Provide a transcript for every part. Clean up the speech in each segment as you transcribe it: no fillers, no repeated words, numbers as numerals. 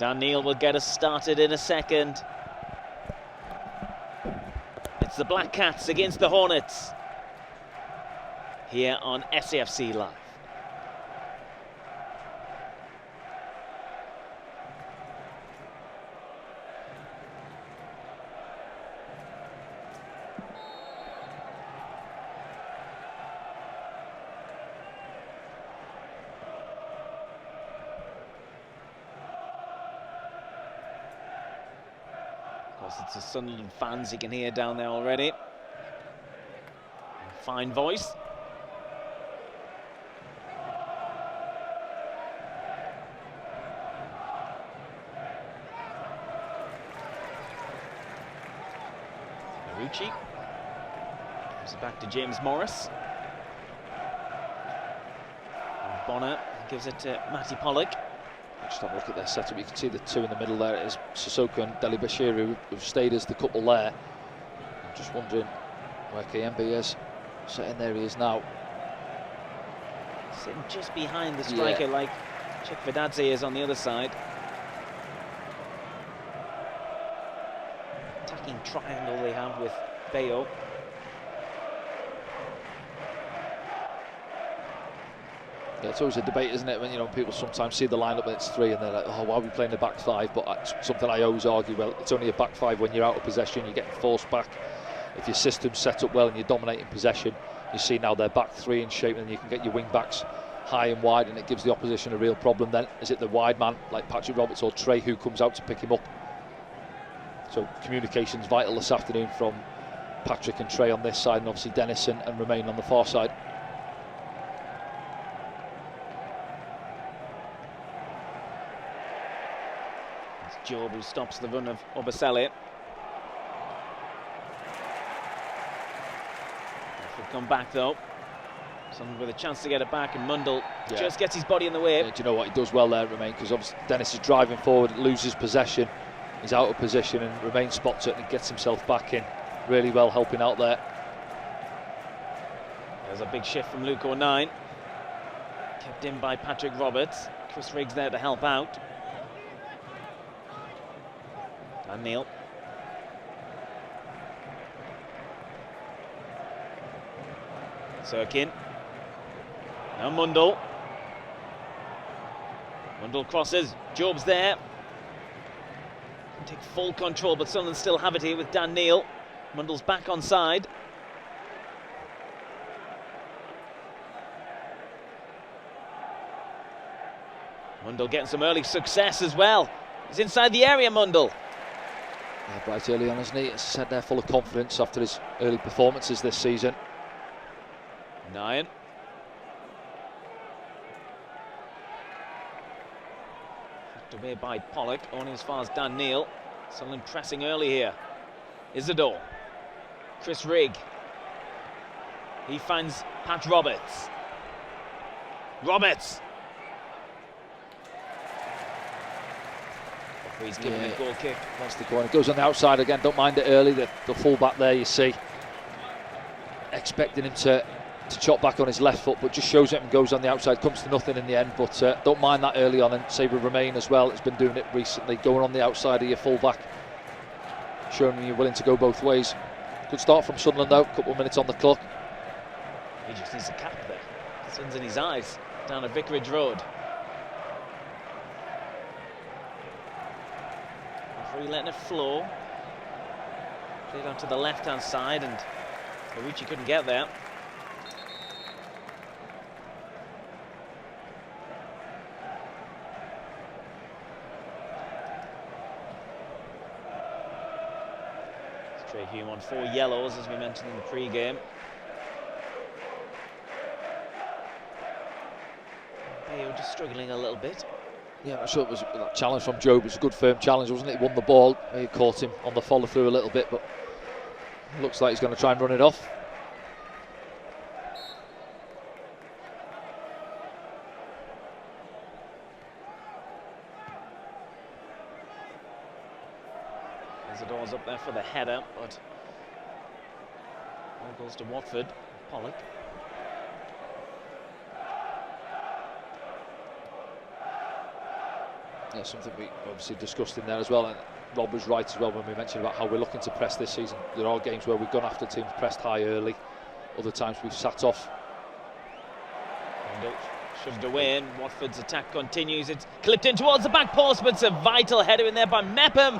Dan Neil will get us started in a second. It's the Black Cats against the Hornets here on SAFC Live. It's the Sunderland fans you can hear down there already. Fine voice. Marucci gives it back to James Morris. And Bonner gives it to Matty Pollock. Just have a look at their setup. You can see the two in the middle there. It is Sissoko and Deli Bashir who've stayed as the couple there. I'm just wondering where KMB is. Sitting there he is now. Sitting just behind the striker, like Chek Vedadze is on the other side. Attacking triangle they have with Bayo. Yeah, it's always a debate, isn't it, when people sometimes see the lineup and it's three and they're like, oh, why are we playing the back five? But that's something I always argue, well, it's only a back five when you're out of possession, you're getting forced back. If your system's set up well and you're dominating possession, you see now they're back three in shape, and you can get your wing backs high and wide, and it gives the opposition a real problem then. Is it the wide man like Patrick Roberts or Trey who comes out to pick him up? So communication's vital this afternoon from Patrick and Trey on this side, and obviously Dennis and Romain on the far side. Job who stops the run of Obasele. Will come back though. Someone with a chance to get it back, and Mundle just gets his body in the way. Yeah, do you know what, he does well there, Romain, because obviously Dennis is driving forward, loses possession, he's out of position, and Romain spots it and gets himself back in really well, helping out there. There's a big shift from Luke O'Nien, kept in by Patrick Roberts. Chris Riggs there to help out. And Neil. Sirkin. Now Mundle. Mundle crosses. Job's there. Can take full control, but Sunderland still have it here with Dan Neil. Mundle's back on side. Mundle getting some early success as well. He's inside the area, Mundle. Yeah, bright early on, isn't he? As I said, they're full of confidence after his early performances this season. Nyan. Hacked away by Pollock, only as far as Dan Neil. Sunderland pressing early here. Isidore. Chris Rigg. He finds Pat Roberts. Roberts. He's given a goal kick. That's the corner. It goes on the outside again. Don't mind it early. The full back there, you see, expecting him to chop back on his left foot, but just shows it and goes on the outside. Comes to nothing in the end, but don't mind that early on. And say with Romain as well, it's been doing it recently, going on the outside of your full back, showing you're willing to go both ways. Good start from Sunderland though. Couple of minutes on the clock. He just needs a cap there. Sun's in his eyes down at Vicarage Road. Referee letting it flow. Played onto the left-hand side, and Marucci couldn't get there. Trey Hume on 4 yellows, as we mentioned in the pre-game. Bayo just struggling a little bit. Yeah, I'm sure it was that challenge from Job. It was a good firm challenge, wasn't it? He won the ball. He caught him on the follow through a little bit, but looks like he's going to try and run it off. Isidore's up there for the header, but all goes to Watford. Pollock. That's something we obviously discussed in there as well, and Rob was right as well when we mentioned about how we're looking to press this season. There are games where we've gone after teams pressed high early, other times we've sat off. Shoved away, and Watford's attack continues. It's clipped in towards the back post, but it's a vital header in there by Mepham,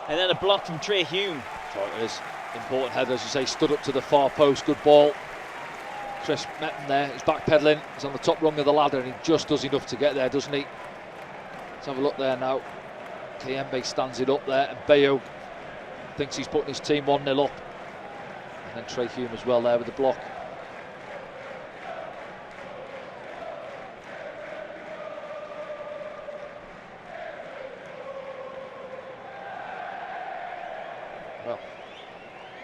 and then a block from Trey Hume. So it is important header, as you say, stood up to the far post, good ball. Chris Mepham there, he's backpedaling, he's on the top rung of the ladder, and he just does enough to get there, doesn't he? Let's have a look there now. Kayembe stands it up there, and Bayo thinks he's putting his team 1-0 up. And then Trey Hume as well there with the block. Well,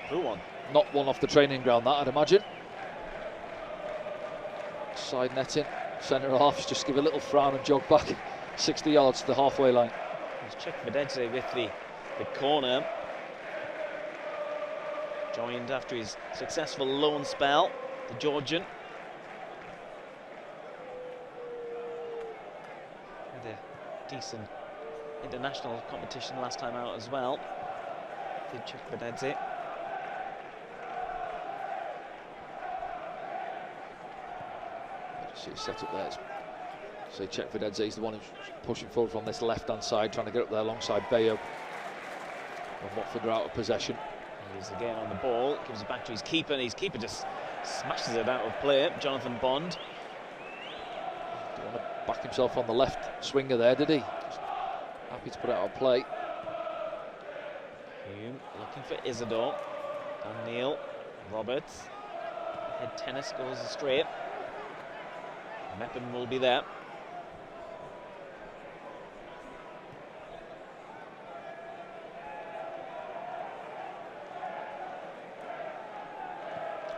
through one. Not one off the training ground, that, I'd imagine. Side netting, centre halves just give a little frown and jog back 60 yards to the halfway line. He's checked Vedete with the corner. Joined after his successful loan spell, the Georgian. Had a decent international competition last time out as well. Did check Vedete. See, set up there. So Czech Vedete is the one who's pushing forward from this left-hand side, trying to get up there alongside Bayo. And Watford are out of possession. He's again on the ball, gives it back to his keeper, and his keeper just smashes it out of play. Jonathan Bond. Didn't want to back himself on the left swinger there, did he? Just happy to put it out of play. Hume looking for Isidore. Neil Roberts. Head tennis goes astray. Mepham will be there.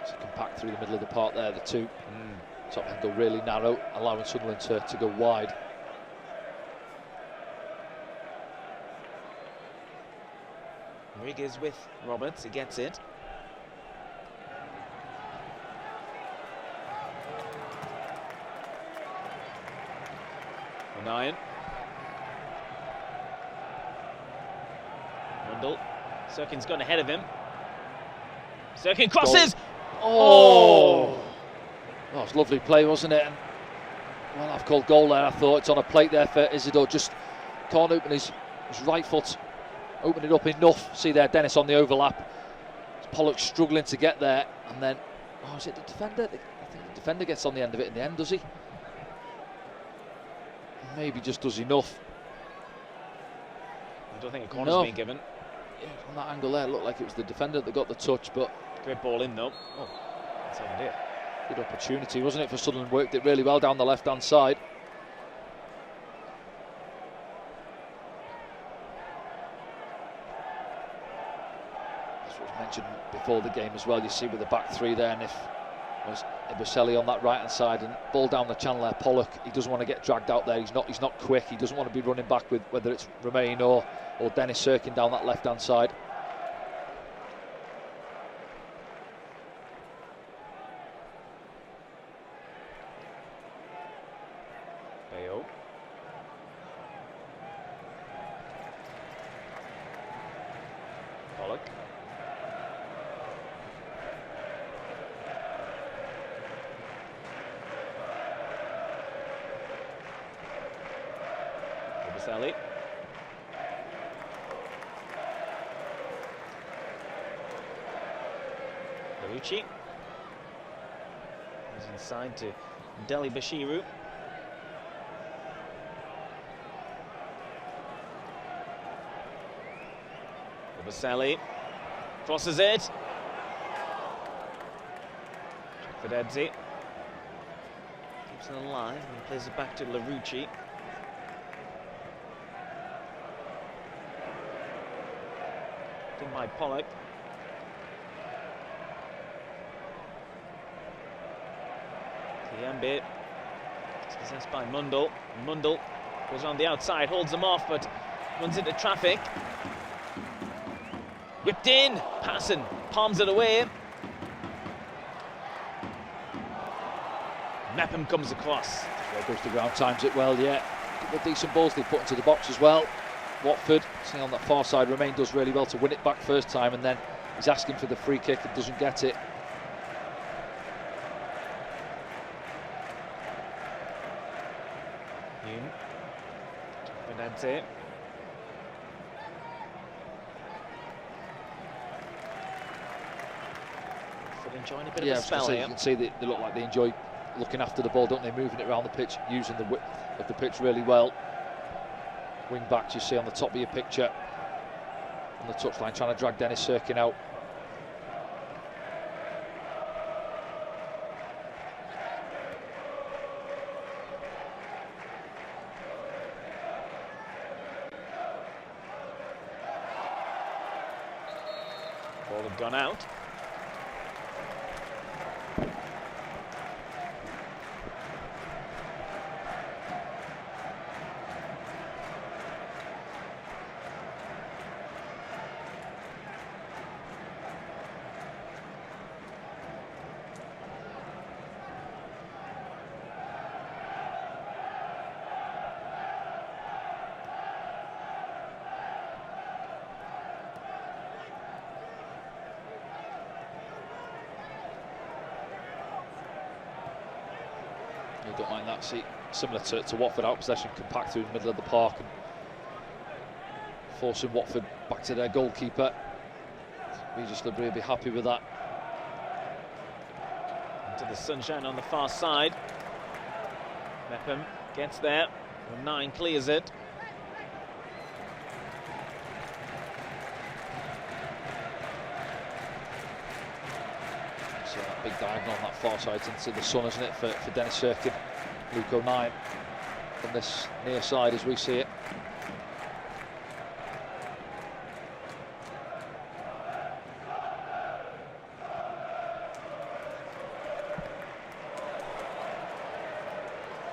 It's compact through the middle of the park there, the two. Top end go really narrow, allowing Sunderland to go wide. Rigg is with Roberts, he gets it. Nine. Mundle. Sirkin's gone ahead of him. Sirkin crosses! Oh! Oh, it's lovely play, wasn't it? And, well, I've called goal there, I thought. It's on a plate there for Isidore. Just can't open his right foot. Open it up enough. See there, Dennis on the overlap. Pollock struggling to get there. And then, oh, is it the defender? I think the defender gets on the end of it in the end, does he? Maybe just does enough. I don't think a corner's been given. Yeah, from that angle there, it looked like it was the defender that got the touch, but... Great ball in though. Oh, that's an idea. Good opportunity, wasn't it, for Sunderland? Worked it really well down the left-hand side. That's what was mentioned before the game as well. You see with the back three there, and if was Ibaselli on that right-hand side, and ball down the channel there, Pollock, he doesn't want to get dragged out there. He's not quick. He doesn't want to be running back with whether it's Romain or Dennis Sirkin down that left-hand side. Bayo. Pollock. Ibaselli. Larucci. He's inside to Deli Bashiru. Ibaselli crosses it. Vedete keeps it alive and plays it back to Larucci. In by Pollock. Kayembe. It's possessed by Mundle. Mundle goes on the outside, holds them off, but runs into traffic. Whipped in, passing, palms it away. Mepham comes across. There goes the ground, times it well, yeah. couple of decent balls they put into the box as well. Watford, seeing on that far side, Romain does really well to win it back first time, and then he's asking for the free kick and doesn't get it. Benente. Enjoying a bit of a spell here. You can see they look like they enjoy looking after the ball, don't they? Moving it around the pitch, using the width of the pitch really well. Wing backs you see on the top of your picture on the touchline, trying to drag Dennis Serkin out. Ball had gone out. You don't mind that. See, similar to Watford, out possession, compact through the middle of the park and forcing Watford back to their goalkeeper. Regis Le Bris will be happy with that. Into the sunshine on the far side. Mepham gets there. 9 clears it. So that big diagonal on that far side into the sun, isn't it, for Dennis Serkin. Luke O'Nien from this near side as we see it.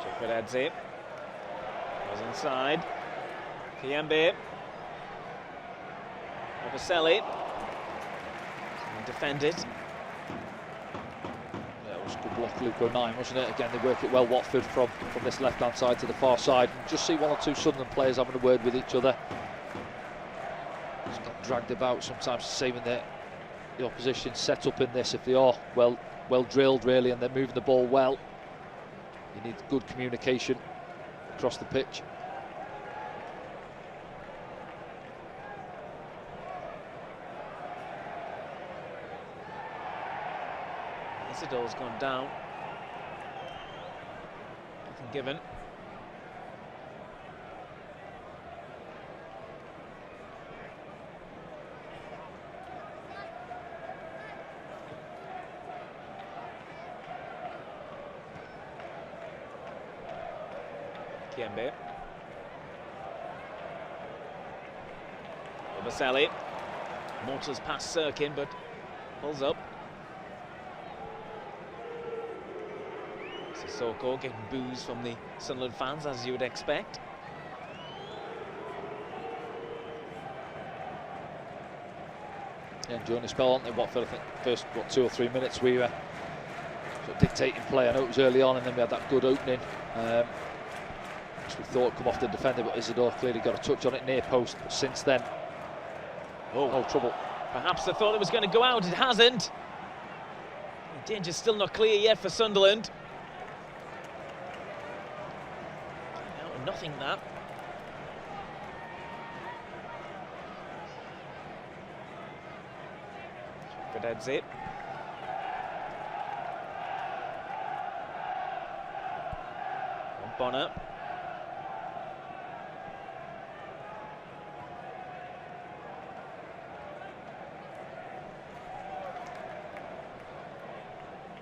Chikweredze goes inside. Kiembe. Obaselli. Defended. Good block, Luke O'Nien, wasn't it? Again, they work it well, Watford, from this left-hand side to the far side. And just see 1 or 2 Sunderland players having a word with each other. Just got dragged about, sometimes saving the opposition set up in this. If they are well drilled, really, and they're moving the ball well, you need good communication across the pitch. Isidore's gone down. Nothing given. Kiembe. Obaselli. Mortars past Serkin, but pulls up. Sissoko getting boos from the Sunderland fans, as you would expect. Yeah, enjoying the spell, aren't they, Watford? I think first 2 or 3 minutes we were sort of dictating play. I know it was early on, and then we had that good opening. Which we thought come off the defender, but Isidore clearly got a touch on it near post. But since then, oh trouble. Perhaps they thought it was going to go out. It hasn't. The danger's still not clear yet for Sunderland. Nothing that. Chikweredze. Bonner.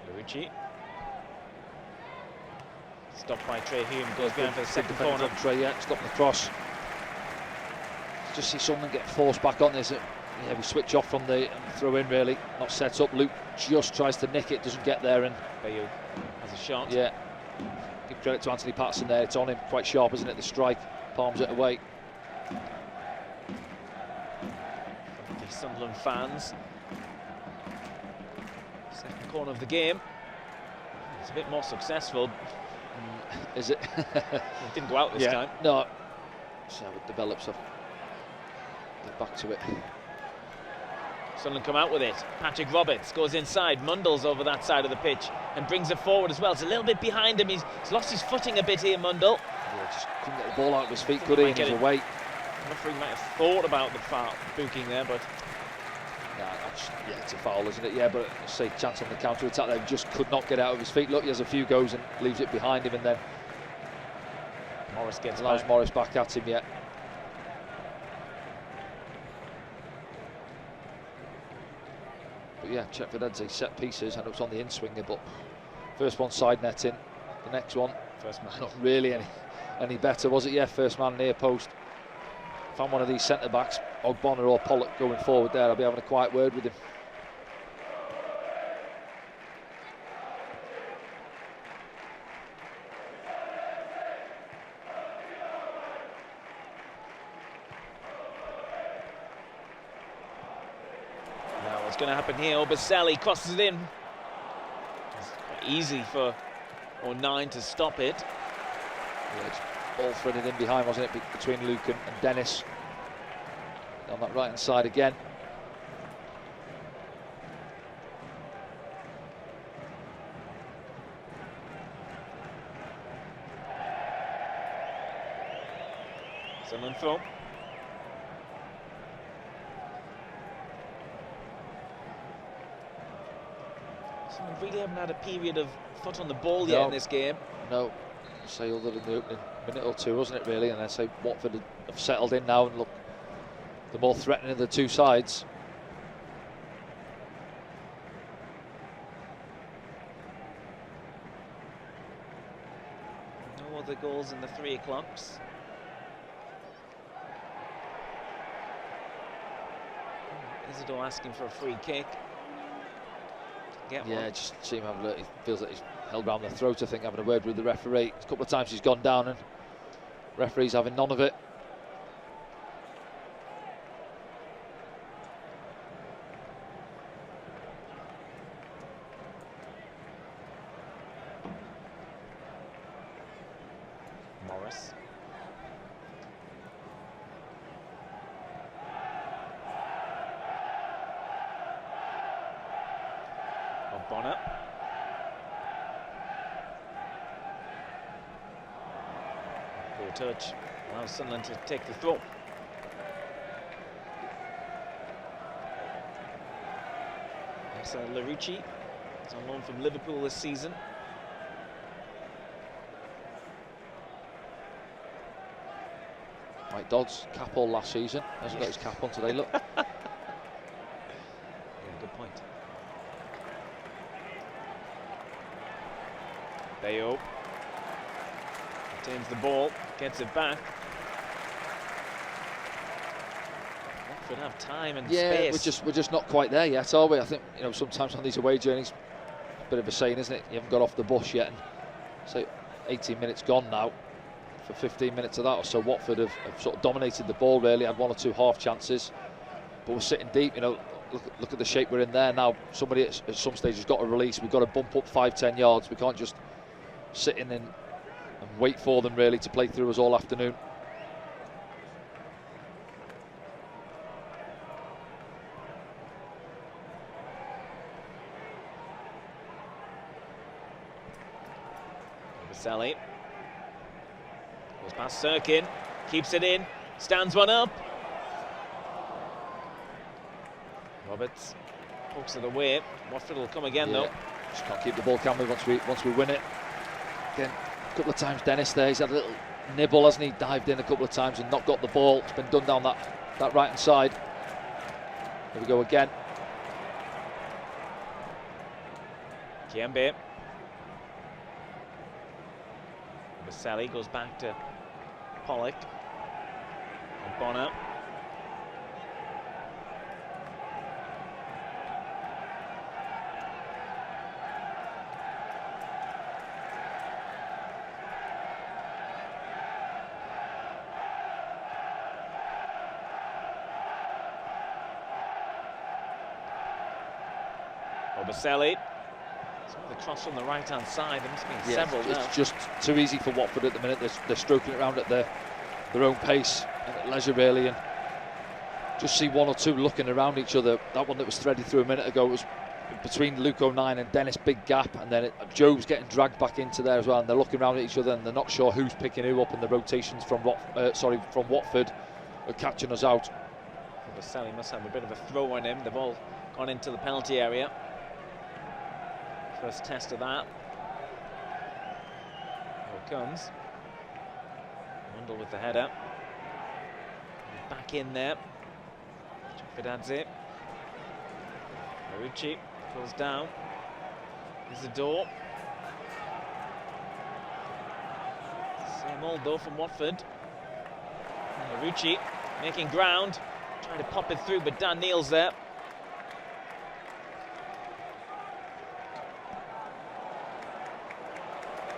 Luigi. Stopped by Trey Hume, goes behind for the second corner. Trey, yeah, stopping the cross. Just see someone get forced back on this. Yeah, we switch off from the throw in, really. Not set up. Luke just tries to nick it, doesn't get there, and Bayou has a shot. Yeah. Give credit to Anthony Patterson there. It's on him, quite sharp, isn't it? The strike palms it away. The Sunderland fans. Second corner of the game. It's a bit more successful. Is it? It didn't go out this time. No. So it develops. So get back to it. Sunderland come out with it. Patrick Roberts goes inside. Mundle's over that side of the pitch and brings it forward as well. It's a little bit behind him. He's lost his footing a bit here, Mundle. Yeah, just couldn't get the ball out of his feet, could he? And he's away. The referee might have thought about the foul booking there, but yeah, it's a foul, isn't it? Yeah, but say chance on the counter attack there, just could not get out of his feet. Look, he has a few goes and leaves it behind him, and then Morris gets allows back. Morris back at him. Yeah. But yeah, Chetford had set pieces, and it was on the in-swinger, but first one side netting, the next one First man. not really any better, was it? Yeah, first man near post. Found one of these centre backs, Ogbonna or Pollock, going forward there. I'll be having a quiet word with him. Now what's going to happen here? Obaselli crosses it in. It's easy for O'Nien to stop it. Yeah, it's all threaded in behind, wasn't it, between Luke and Dennis. On that right hand side again. Sunderland throw. Sunderland really haven't had a period of foot on the ball yet in this game. No, say other than the opening minute or two, wasn't it, really? And I say Watford have settled in now and look the more threatening of the two sides. No other goals in the 3 o'clocks. Isidore asking for a free kick. Get one. Yeah, just seem he feels like he's held round the throat, I think, having a word with the referee. A couple of times he's gone down and referee's having none of it. Morris. Bonner. Poor touch. Allows Sunderland to take the throw. That's Larucci. He's on loan from Liverpool this season. Mike Dodd's cap all last season. Hasn't got his cap on today, look. Yeah, good point. Bayo retains the ball, gets it back. Watford have time and space. We're just not quite there yet, are we? I think, you know, sometimes on these away journeys, a bit of a saying, isn't it? You haven't got off the bus yet. And so 18 minutes gone now. For 15 minutes of that or so, Watford have sort of dominated the ball, really, had 1 or 2 half chances, but we're sitting deep. You know, look at the shape we're in there now. Somebody at some stage has got to release. We've got to bump up 5-10 yards. We can't just sit in and wait for them, really, to play through us all afternoon. Obaselli goes past Sirkin, keeps it in, stands one up. Roberts pokes it away. Watford will come again, though. Just can't keep the ball, can we? Once we win it. Again, a couple of times Dennis there. He's had a little nibble, hasn't he? Dived in a couple of times and not got the ball. It's been done down that right hand side. Here we go again. Kiembe. Obaselli goes back to Pollock. And Bonner. Obaselli The cross from the right-hand side, there must be several now. It's just too easy for Watford at the minute. They're stroking it around at their own pace and at leisure, really, and just see one or two looking around each other. That one that was threaded through a minute ago was between Luke O'Nien and Dennis, big gap, and then Job's getting dragged back into there as well, and they're looking around at each other and they're not sure who's picking who up, and the rotations from Watford are catching us out. Sally must have a bit of a throw on him. They've all gone into the penalty area. First test of that. Here it comes. Mundle with the header. Back in there. Fidadze. Marucci goes down. Isidore. Same old though from Watford. Marucci making ground. Trying to pop it through, but Dan Neal's there.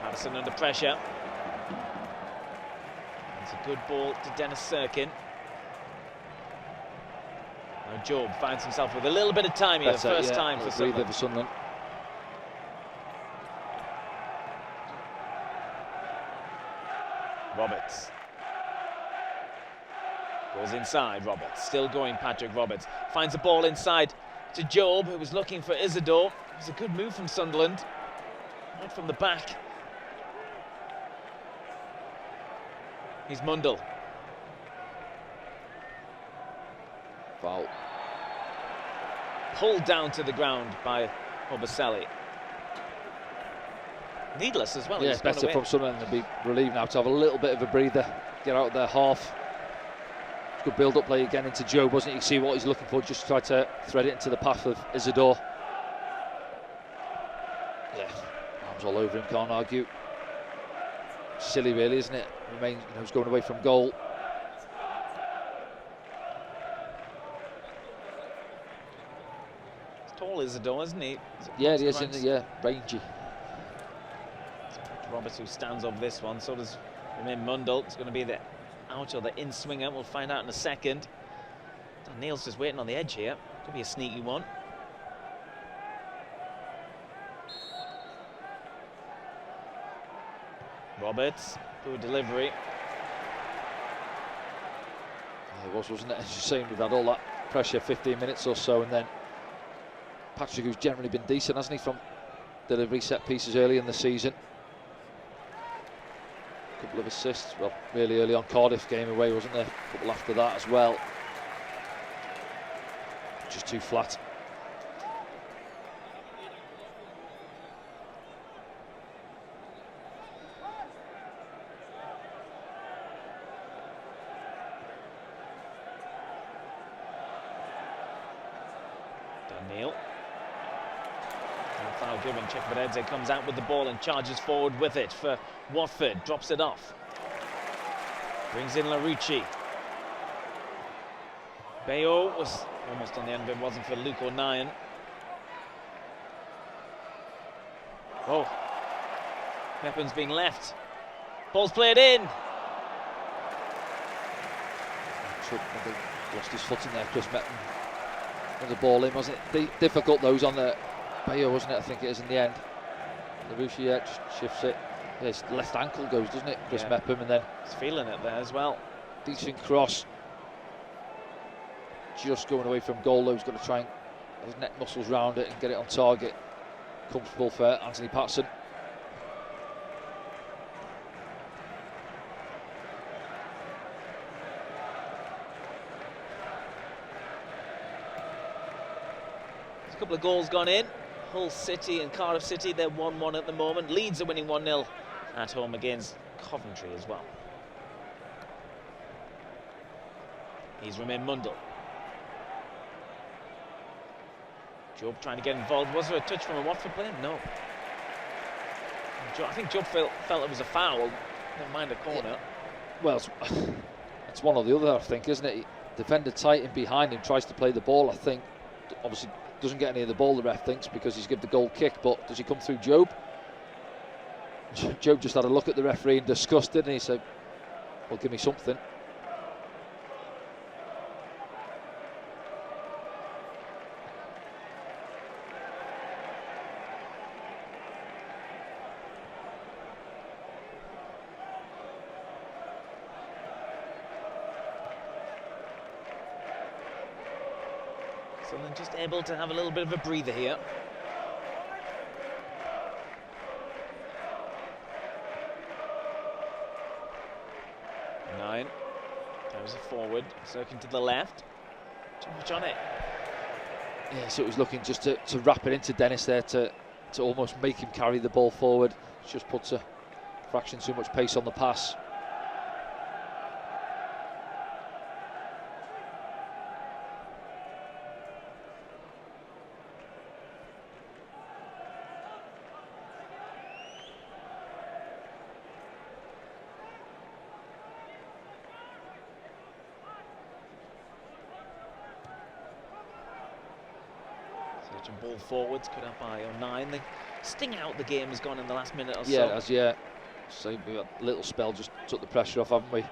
Patterson under pressure. It's a good ball to Dennis Sirkin. Now Job finds himself with a little bit of time here, first time for Sunderland. Roberts. Goes inside, Roberts. Still going, Patrick Roberts. Finds the ball inside to Job, who was looking for Isidore. It was a good move from Sunderland. Right from the back. He's Mundle. Foul. Pulled down to the ground by Obaselli. Needless as well. Yeah, it's better from Sunderland to be relieved now, to have a little bit of a breather, get out of their half. Good build-up play again into Job, wasn't it? You see what he's looking for, just try to thread it into the path of Isidore. Yeah, arms all over him, can't argue. Silly really, isn't it? Remains, he's going away from goal. He's tall Isidore, isn't he? Yeah, he is, isn't he? Yeah, rangy. Roberts who stands over this one, so does Romain Mundle. It's going to be the out or the in swinger, we'll find out in a second. Dan Neal's just waiting on the edge here. Could be a sneaky one. Roberts, poor delivery. Yeah, it was, wasn't it? As you're saying, we've had all that pressure, 15 minutes or so, and then Patrick, who's generally been decent, hasn't he, from delivery set pieces early in the season. Couple of assists, well, really early on Cardiff game away, wasn't there? A couple after that as well. Just too flat. Dan Neal. Foul given. Chekbadadze comes out with the ball and charges forward with it for Watford. Drops it off. Brings in Larucci. Bayo was almost on the end, but it wasn't for Luke O'Nien. Oh, weapons being left. Ball's played in. Lost his foot in there, Chris Meppen. With the ball in, wasn't it? Difficult those on the Bayo, wasn't it? I think it is in the end. Larucci, yeah, just shifts it. Yeah, his left ankle goes, doesn't it? Chris Meppen, and then he's feeling it there as well. Decent cross. Just going away from goal, though. He's got to try and get his neck muscles round it and get it on target. Comfortable for Anthony Patterson. There's a couple of goals gone in. Hull City and Cardiff City, they're 1-1 at the moment. Leeds are winning 1-0 at home against Coventry as well. He's Romain Mundle. Job trying to get involved. Was there a touch from a Watford player? No. I think Job felt it was a foul. Never mind a corner. Yeah. Well, it's one or the other, I think, isn't it? Defender tight in behind him, tries to play the ball, I think. Obviously doesn't get any of the ball, the ref thinks, because he's given the goal kick, but does he come through Job? Job just had a look at the referee and discussed it, and he said, well, give me something. Sunderland just able to have a little bit of a breather here. Nine. There's a forward, circling to the left. Too much on it. Yeah, so it was looking just to wrap it into Dennis there to almost make him carry the ball forward. Just puts a fraction too much pace on the pass. Ball forwards, could have by 09. The sting out the game has gone in the last minute or so. Yeah, it has, yeah. So we got a little spell, just took the pressure off, haven't we?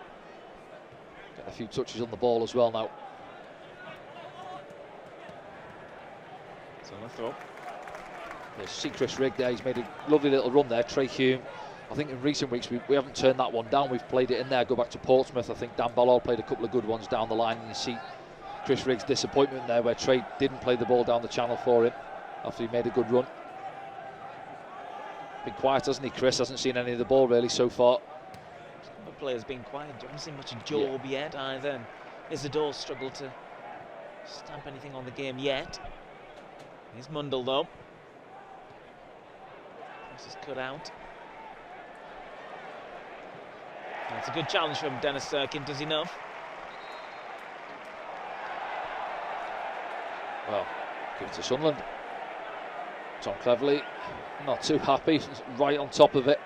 Getting a few touches on the ball as well now. So on the throw. Yeah, see Chris Rigg there, he's made a lovely little run there. Trey Hume, I think in recent weeks we haven't turned that one down, we've played it in there. Go back to Portsmouth, I think Dan Ballard played a couple of good ones down the line, and you see Chris Rigg's disappointment there where Trey didn't play the ball down the channel for him after he made a good run. Been quiet, hasn't he, Chris? Hasn't seen any of the ball really so far. The player's been quiet. Don't see much of Job yet either. And Isidore struggled to stamp anything on the game yet. Here's Mundell though. This is cut out. That's a good challenge from Dennis Sirkin. Does enough. Well, give it to Sunderland. Tom Cleverley, not too happy, right on top of it.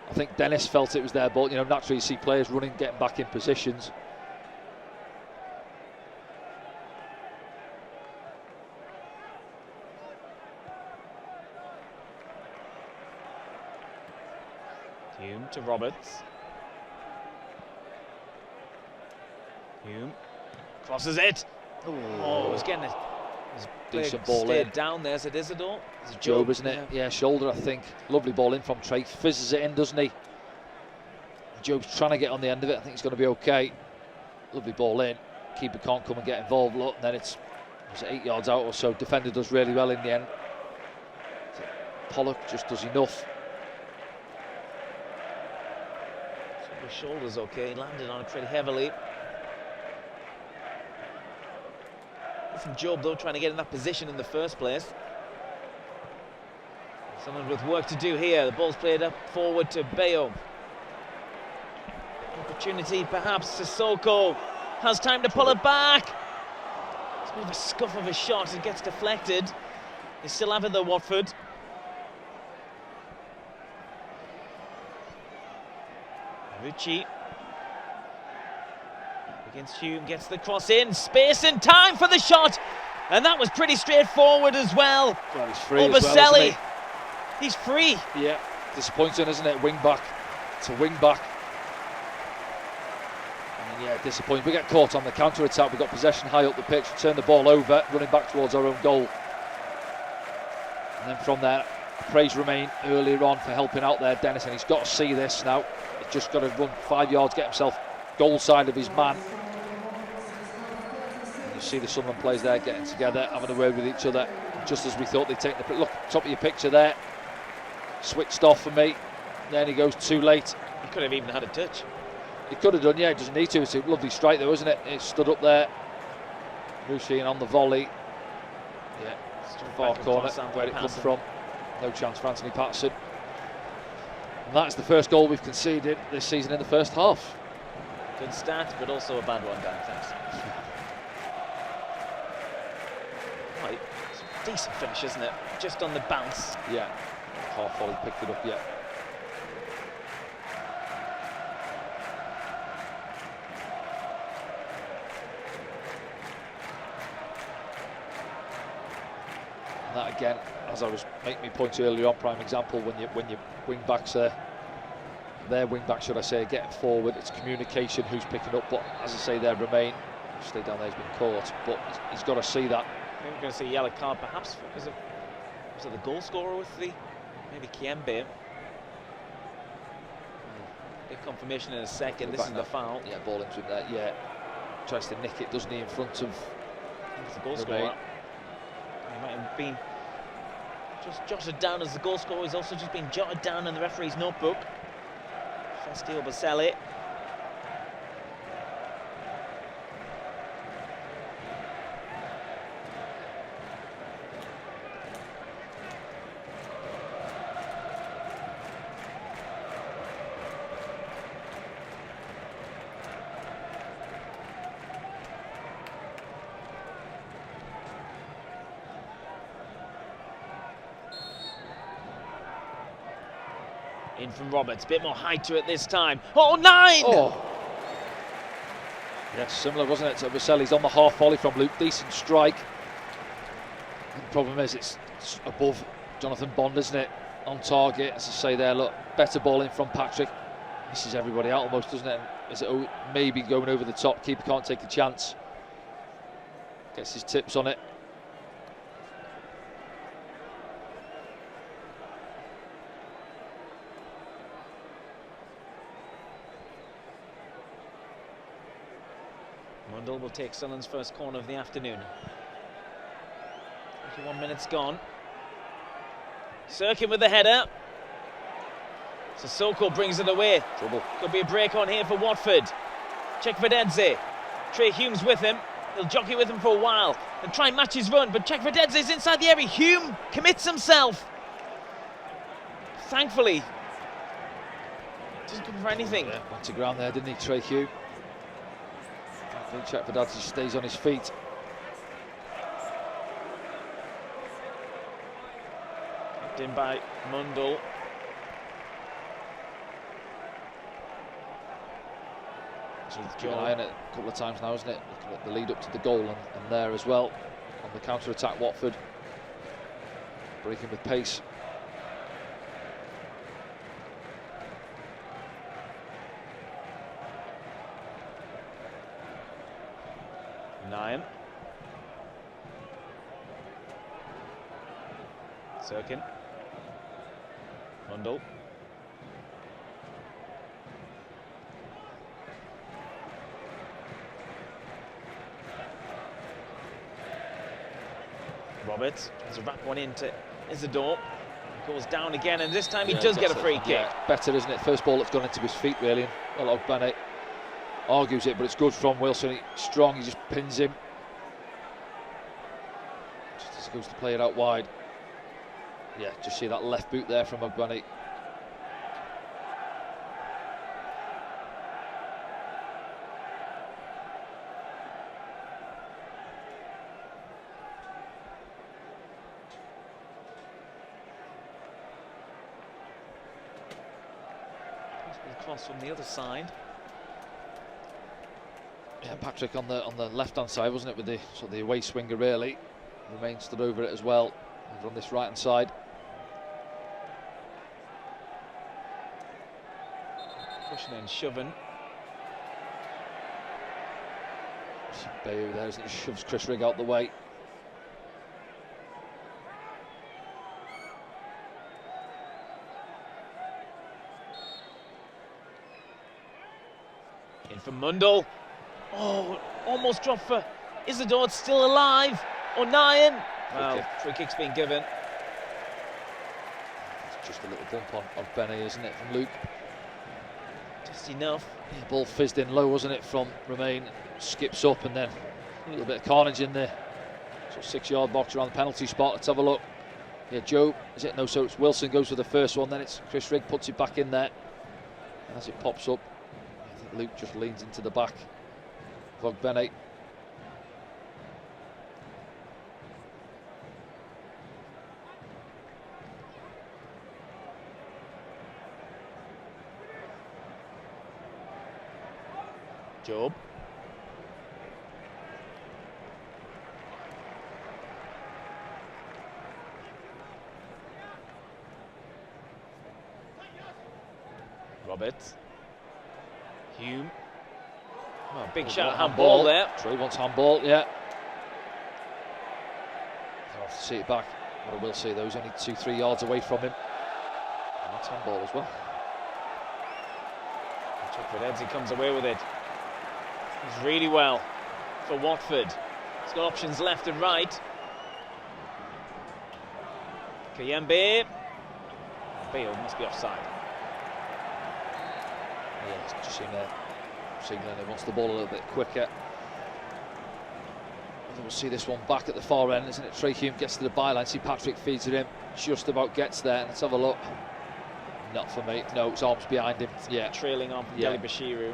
I think Dennis felt it was their ball. You know, naturally you see players running, getting back in positions. Hume to Roberts. Hume crosses it. Oh, it was getting a decent ball in. Down there, is it Isidore? It's Job, isn't it? Yeah, shoulder, I think. Lovely ball in from Trey. Fizzes it in, doesn't he? Job's trying to get on the end of it. I think it's going to be okay. Lovely ball in. Keeper can't come and get involved. Look, and then it's 8 yards out or so. Defender does really well in the end. Pollock just does enough. So his shoulder's okay. He landed on it pretty heavily. From Job though, trying to get in that position in the first place. Someone with work to do here. The ball's played up forward to Bayo. Opportunity perhaps. Sissoko has time to pull it back. It's a bit of a scuff of a shot. It gets deflected. They still have it though, Watford. Rucci against Hume, gets the cross in, space and time for the shot, and that was pretty straightforward as well. Well, he's free Obaselli, as well, isn't he? He's free. Yeah, disappointing, isn't it? Wing back to wing back. And yeah, disappointing. We get caught on the counter attack. We've got possession high up the pitch, turn the ball over, running back towards our own goal. And then from there, praise remain earlier on for helping out there, Dennis, and he's got to see this now. He's just got to run 5 yards, get himself goal side of his man. And you see the Sunderland players there getting together, having a word with each other, just as we thought they'd take the... Look, top of your picture there. Switched off for me. Then he goes too late. He could have even had a touch. He could have done, yeah, he doesn't need to. It's a lovely strike though, isn't it? It stood up there. Rucci on the volley. Yeah, far corner, where it comes from. No chance for Anthony Patterson. And that's the first goal we've conceded this season in the first half. Good start, but also a bad one, Dan, thanks. Right, it's a decent finish, isn't it? Just on the bounce. Yeah, half volley picked it up, yeah. And that again, as I was making my point earlier on, prime example, when your wing backs are their wing back, should I say, getting forward, it's communication, who's picking up, but as I say, there remain. Stay down there, he's been caught, but he's got to see that. I think we're going to see a yellow card, perhaps. Was it the goal scorer with the maybe Kiembe? Get confirmation in a second. This is the foul. Yeah, ball into him there. Yeah, tries to nick it, doesn't he, in front of He's the goal scorer. He might have been just jotted down as the goal scorer. He's also just been jotted down in the referee's notebook. Festio Baselli. In from Roberts, bit more height to it this time. Oh, 9! Oh! Yeah, similar, wasn't it, to Baselli's on the half volley from Luke. Decent strike. The problem is it's above Jonathan Bond, isn't it? On target, as I say there, look, better ball in from Patrick. Misses everybody out almost, doesn't it? Is it maybe going over the top? Keeper can't take a chance. Gets his tips on it. Mundell will take Sunderland's first corner of the afternoon. 21 minutes gone. Sirkin with the header. Sissoko brings it away. Trouble. Could be a break on here for Watford. Chekvedadze. Trey Hume's with him. He'll jockey with him for a while and try and match his run, but Chekvedadze's inside the area. Hume commits himself. Thankfully, doesn't come for anything. Yeah, went to ground there, didn't he, Trey Hume? I think Chekvedadze stays on his feet. Kept in by Mundell. Keep an eye on it a couple of times now, isn't it? Looking at the lead up to the goal and there as well. On the counter-attack, Watford breaking with pace. Nyan. Sirkin. Mundell. Roberts tries to wrap one into Isidore. Goes down again, and this time he does get a free kick. Yeah, better, isn't it? First ball that's gone into his feet, really. And well, Bennett argues it, but it's good from Wilson. He's strong, he just pins him. Just as he goes to play it out wide. Yeah, just see that left boot there from Ogbene. Cross from the other side. Yeah, Patrick on the left-hand side, wasn't it, with the sort of the away swinger really. Remain stood over it as well. Over on this right-hand side. Pushing and shoving. Bayu there, isn't it? Shoves Chris Rigg out the way. In for Mundell. Oh, almost dropped for Isidore. It's still alive. O'Nien. Well, free kick's been given. It's just a little bump on Benny, isn't it, from Luke? Just enough. Yeah, ball fizzed in low, wasn't it, from Remain. Skips up and then a little bit of carnage in there. So 6-yard box around the penalty spot. Let's have a look. Yeah, Joe, is it? No, so it's Wilson goes for the first one, then it's Chris Rigg puts it back in there. And as it pops up, I think Luke just leans into the back of Ogbene. Job. Roberts. Hume. Oh, big shot, handball there. Trey wants handball, yeah. I'll have to see it back, but I will say those only 2-3 yards away from him. And that's handball as well. Chekvedadze comes away with it. He's really well for Watford. He's got options left and right. Kayembe. Bale must be offside. Yeah, it's just seen there. Signaling he wants the ball a little bit quicker. We'll see this one back at the far end, isn't it? Trey Hume gets to the byline. See Patrick feeds it in. Just about gets there. Let's have a look. Not for me. No, it's arms behind him. Yeah. Trailing on from Deli Bashiru.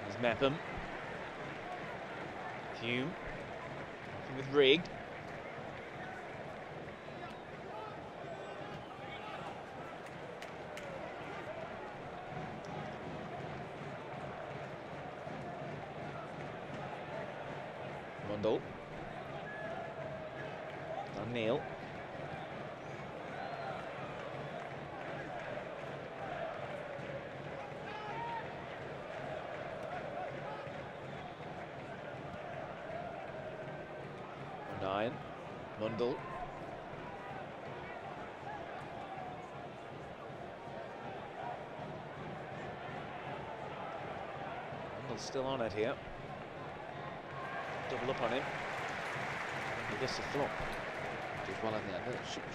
There's Mepham. Hume. With Rigg. Mundle. O'Neill. O'Neill. Mundle. Mundle's still on it here. Double up on him. He gets a flop. Did well in there.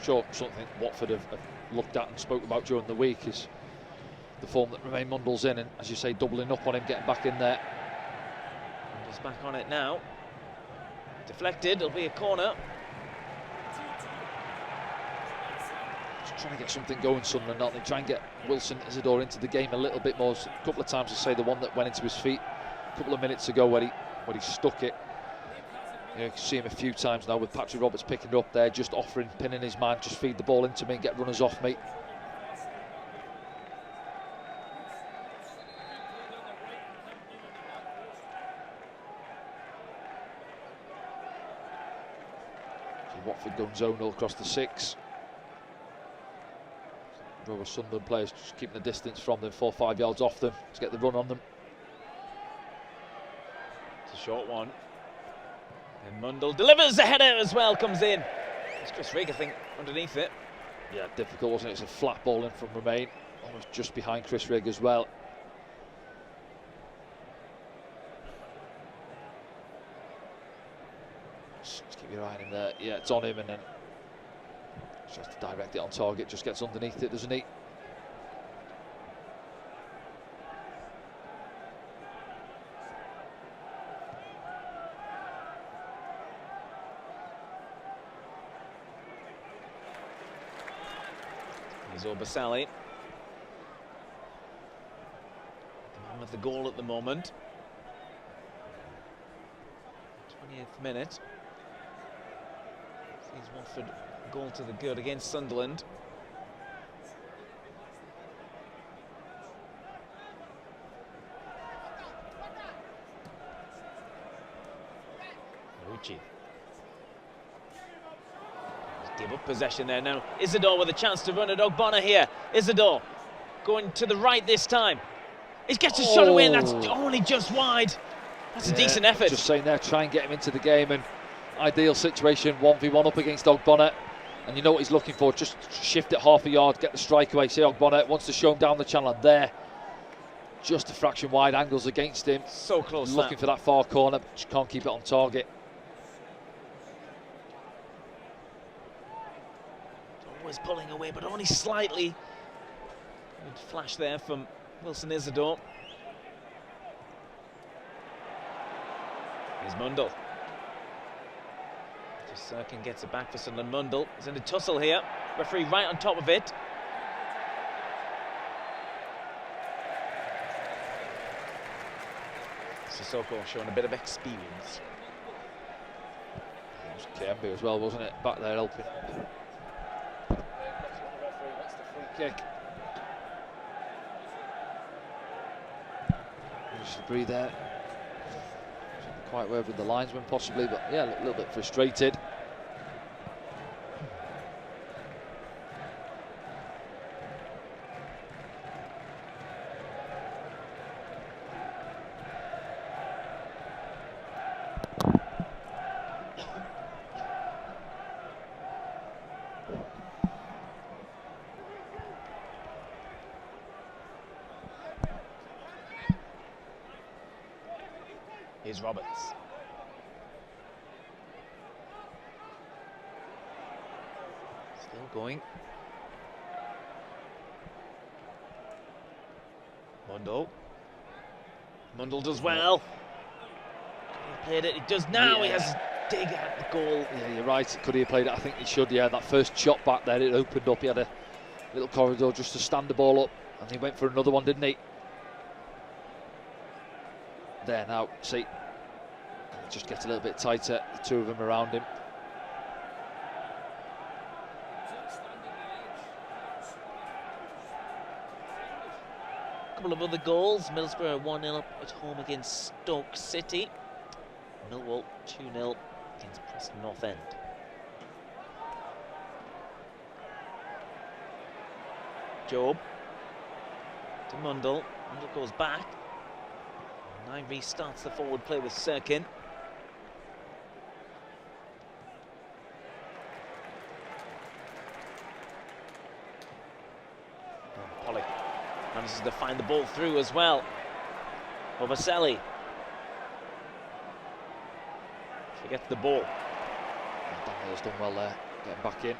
Sure, something Watford have looked at and spoke about during the week is the form that Romain Mundle's in, and as you say, doubling up on him, getting back in there. Mundle's back on it now. Deflected, it'll be a corner. Just trying to get something going, Sunderland, aren't they? Try and get Wilson Isidore into the game a little bit more. A couple of times, I say, the one that went into his feet a couple of minutes ago where he stuck it. You can see him a few times now with Patrick Roberts picking it up there, just offering, pinning his man, just feed the ball into me and get runners off me. So Watford going zonal across the 6. Over Sunderland players just keeping the distance from them, 4 or 5 yards off them to get the run on them. It's a short one. And Mundle delivers a header as well, comes in. It's Chris Rigg, I think, underneath it. Yeah, difficult, wasn't it? It's a flat ball in from Romain, almost just behind Chris Rigg as well. Just keep your eye on him there. Yeah, it's on him, and then just has to direct it on target, just gets underneath it, doesn't he? Here's Obasali. The man of the goal at the moment. 20th minute. Sees Watford goal to the good against Sunderland. Rucci. Give up possession there now. Isidore with a chance to run at Ogbonna here. Isidore going to the right this time. He gets a shot away and that's only just wide. That's a decent effort. Just saying there, try and get him into the game, and ideal situation, 1v1 up against Ogbonna. And you know what he's looking for, just shift it half a yard, get the strike away. See, Ogbonna wants to show him down the channel, and there, just a fraction wide, angles against him. So close. Looking for that far corner, but just can't keep it on target. Always pulling away, but only slightly. Good flash there from Wilson Isidore. Here's Mundle. Just Sirkin gets it back for Sunderland. Mundle is in a tussle here. Referee right on top of it. Sissoko showing a bit of experience. It was Kayembe as well, wasn't it? Back there helping. That's the free kick. Just breathe there. Quite where with the linesman possibly, but yeah, a little bit frustrated. Here's Roberts. Still going. Mundle does well. He played it, he does now, Yeah. he has a dig at the goal. Yeah, you're right, could he have played it? I think he should, yeah. That first shot back there, it opened up, he had a little corridor just to stand the ball up, and he went for another one, didn't he? There now, see, it just gets a little bit tighter, the two of them around him. A couple of other goals. Middlesbrough 1-0 up at home against Stoke City. Millwall 2-0 against Preston North End. Job to Mundle. Mundle goes back. Now restarts the forward play with Sirkin. Pollock manages to find the ball through as well. Obaselli forgets the ball. Daniel's done well there, getting back in.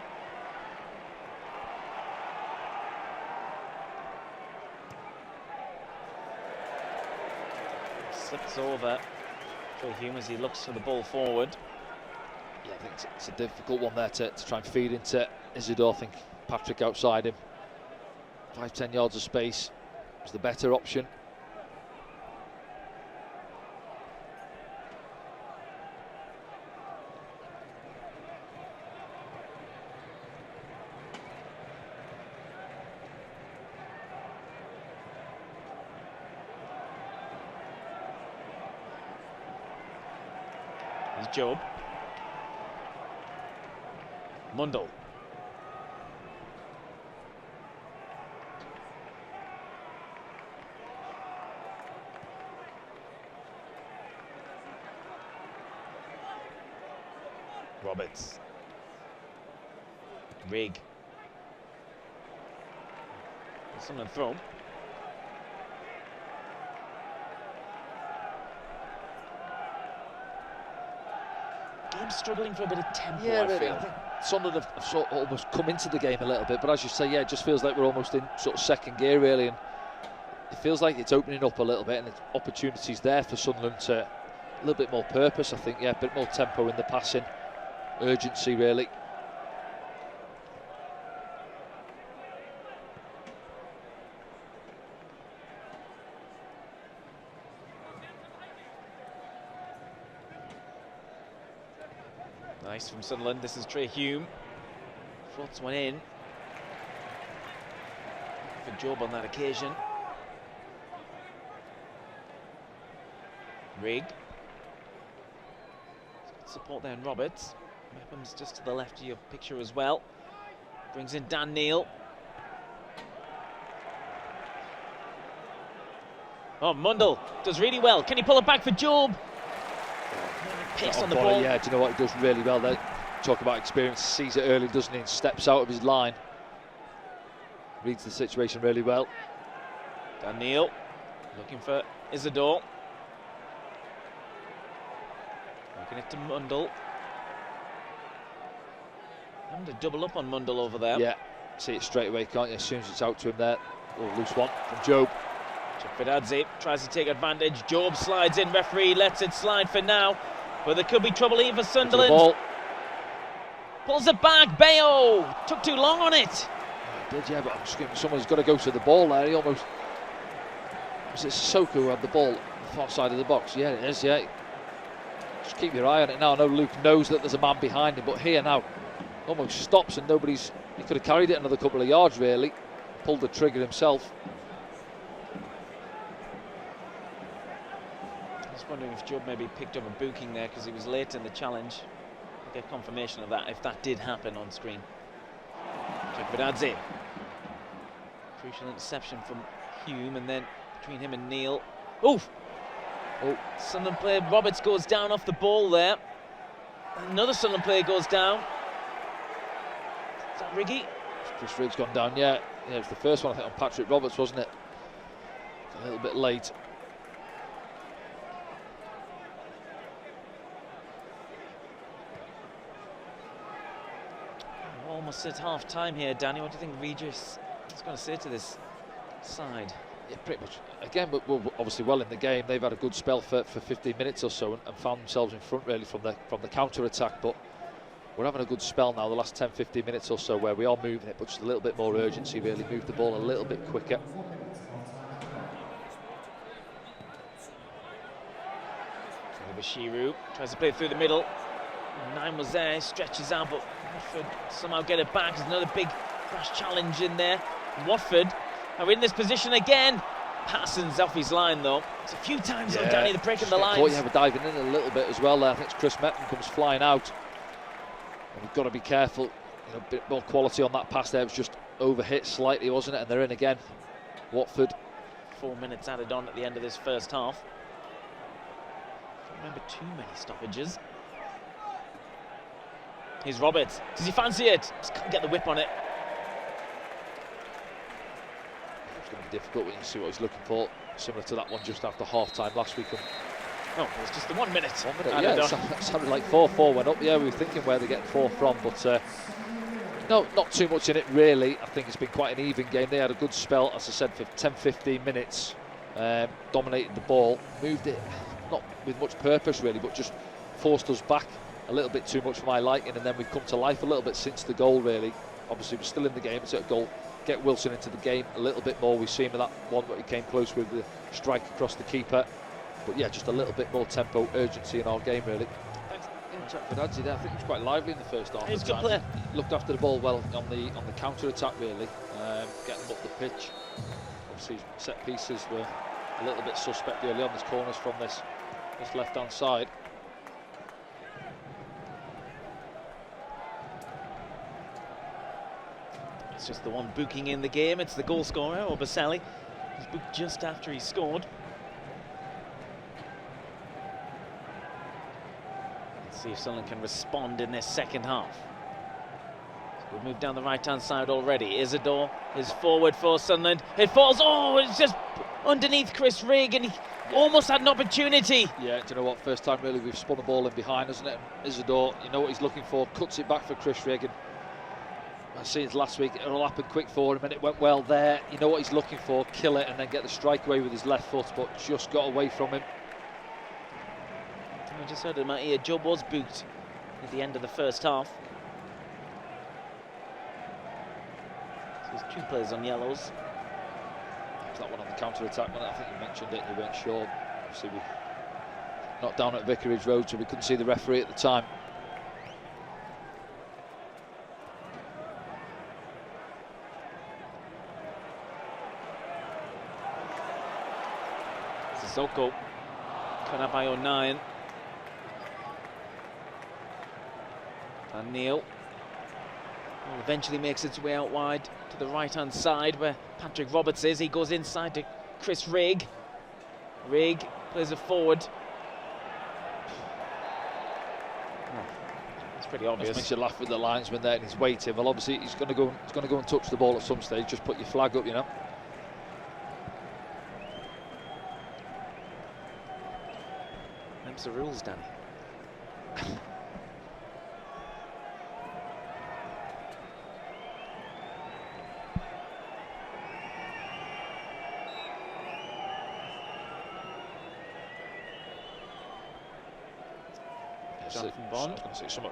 Slips over Troy Hume as he looks for the ball forward. Yeah, I think it's a difficult one there to try and feed into Isidore. I think Patrick outside him. 5-10 yards of space was the better option. Here's Job. Mundle. Roberts. Rig. Someone throw. Game's struggling for a bit of tempo, Yeah, I really. feel. I think Sunderland have sort of almost come into the game a little bit, but as you say, yeah, it just feels like we're almost in sort of second gear, really, and it feels like it's opening up a little bit, and there's opportunities there for Sunderland to a little bit more purpose, I think, yeah, a bit more tempo in the passing, urgency, really. Nice from Sunderland. This is Trey Hume. Floats one in. For Job on that occasion. Rig. Support there in Roberts. Mepham's just to the left of your picture as well. Brings in Dan Neil. Oh, Mundle does really well. Can he pull it back for Job? Pace on the ball. Yeah, do you know what, he does really well there. Talk about experience, sees it early, doesn't he, and steps out of his line. Reads the situation really well. Dan Neil looking for Isidore. Looking it to Mundle. Having to double up on Mundle over there. Yeah, see it straight away, can't you? As soon as it's out to him there. Oh, loose one from Job. Chikvidadze tries to take advantage. Job slides in. Referee lets it slide for now. But there could be trouble here for Sunderland. Ball. Pulls it back. Bayo took too long on it. He did, yeah, but I'm screaming. Someone's got to go to the ball there. He almost. Was it Sissoko who had the ball on the far side of the box? Yeah, it is, yeah. Just keep your eye on it now. I know Luke knows that there's a man behind him, but here now, almost stops and nobody's. He could have carried it another couple of yards, really. Pulled the trigger himself. Wondering if Job maybe picked up a booking there because he was late in the challenge. We'll get confirmation of that if that did happen on screen. Chikvidadze. Crucial interception from Hume, and then between him and Neil. Oof! Oh, Sunderland player Roberts goes down off the ball there. Another Sunderland player goes down. Is that Riggy? Chris Rigg's gone down, yeah. Yeah, it was the first one, I think, on Patrick Roberts, wasn't it? A little bit late. We're almost at half time here, Danny. What do you think Regis is going to say to this side? Yeah, pretty much. Again, we're obviously well in the game. They've had a good spell for 15 minutes or so and found themselves in front really from the counter attack. But we're having a good spell now, the last 10-15 minutes or so, where we are moving it, but just a little bit more urgency. Really move the ball a little bit quicker. Bashiru tries to play through the middle. 9 was there, stretches out, but Watford somehow get it back. There's another big crash challenge in there. Watford are in this position again. Patterson's off his line though. It's a few times though, Danny, they're breaking the lines. Thought you were diving in a little bit as well there. I think it's Chris Metton comes flying out. And we've got to be careful. You know, a bit more quality on that pass there. It was just overhit slightly, wasn't it? And they're in again. Watford. 4 minutes added on at the end of this first half. Don't remember too many stoppages. Here's Roberts. Does he fancy it? Just can't get the whip on it. It's going to be difficult when you see what he's looking for. Similar to that one just after half-time last week. Oh, it was just the 1 minute. 1 minute, yeah. It sounded like 4-4 went up. Yeah, we were thinking where they're getting 4 from, but no, not too much in it really. I think it's been quite an even game. They had a good spell, as I said, for 10-15 minutes. Dominated the ball, moved it, not with much purpose really, but just forced us back a little bit too much for my liking, and then we've come to life a little bit since the goal really. Obviously we're still in the game, it's a goal. Get Wilson into the game a little bit more. We've seen that one where he came close with the strike across the keeper. But yeah, just a little bit more tempo, urgency in our game really. For Adzi there, I think he was quite lively in the first half. He's a good player. He looked after the ball well on the counter attack really, getting them up the pitch. Obviously set pieces were a little bit suspect early on. There's corners from this left hand side. It's just the one booking in the game. It's the goal scorer, or Baselli. He's booked just after he scored. Let's see if Sunderland can respond in this second half. So we've moved down the right-hand side already. Isidore is forward for Sunderland. It falls. Oh, it's just underneath Chris Rigg, and he almost had an opportunity. Yeah, do you know what? First time really we've spun the ball in behind, isn't it? Isidore, you know what he's looking for, cuts it back for Chris Rigg. And I seen it last week, it all happened quick for him and it went well there. You know what he's looking for, kill it and then get the strike away with his left foot, but just got away from him. I just heard in my ear, Job was booked at the end of the first half. So there's 2 players on yellows. That one on the counter-attack, I think you mentioned it, you weren't sure. Obviously we not down at Vicarage Road, so we couldn't see the referee at the time. Sissoko, Kanabayo 9. And Neil will eventually makes its way out wide to the right-hand side where Patrick Roberts is. He goes inside to Chris Rigg. Rigg plays it forward. It's pretty obvious. It makes you laugh with the linesman there, and he's waiting. Well, obviously he's going to go and touch the ball at some stage. Just put your flag up, you know. Them's the rules, Danny. Bond.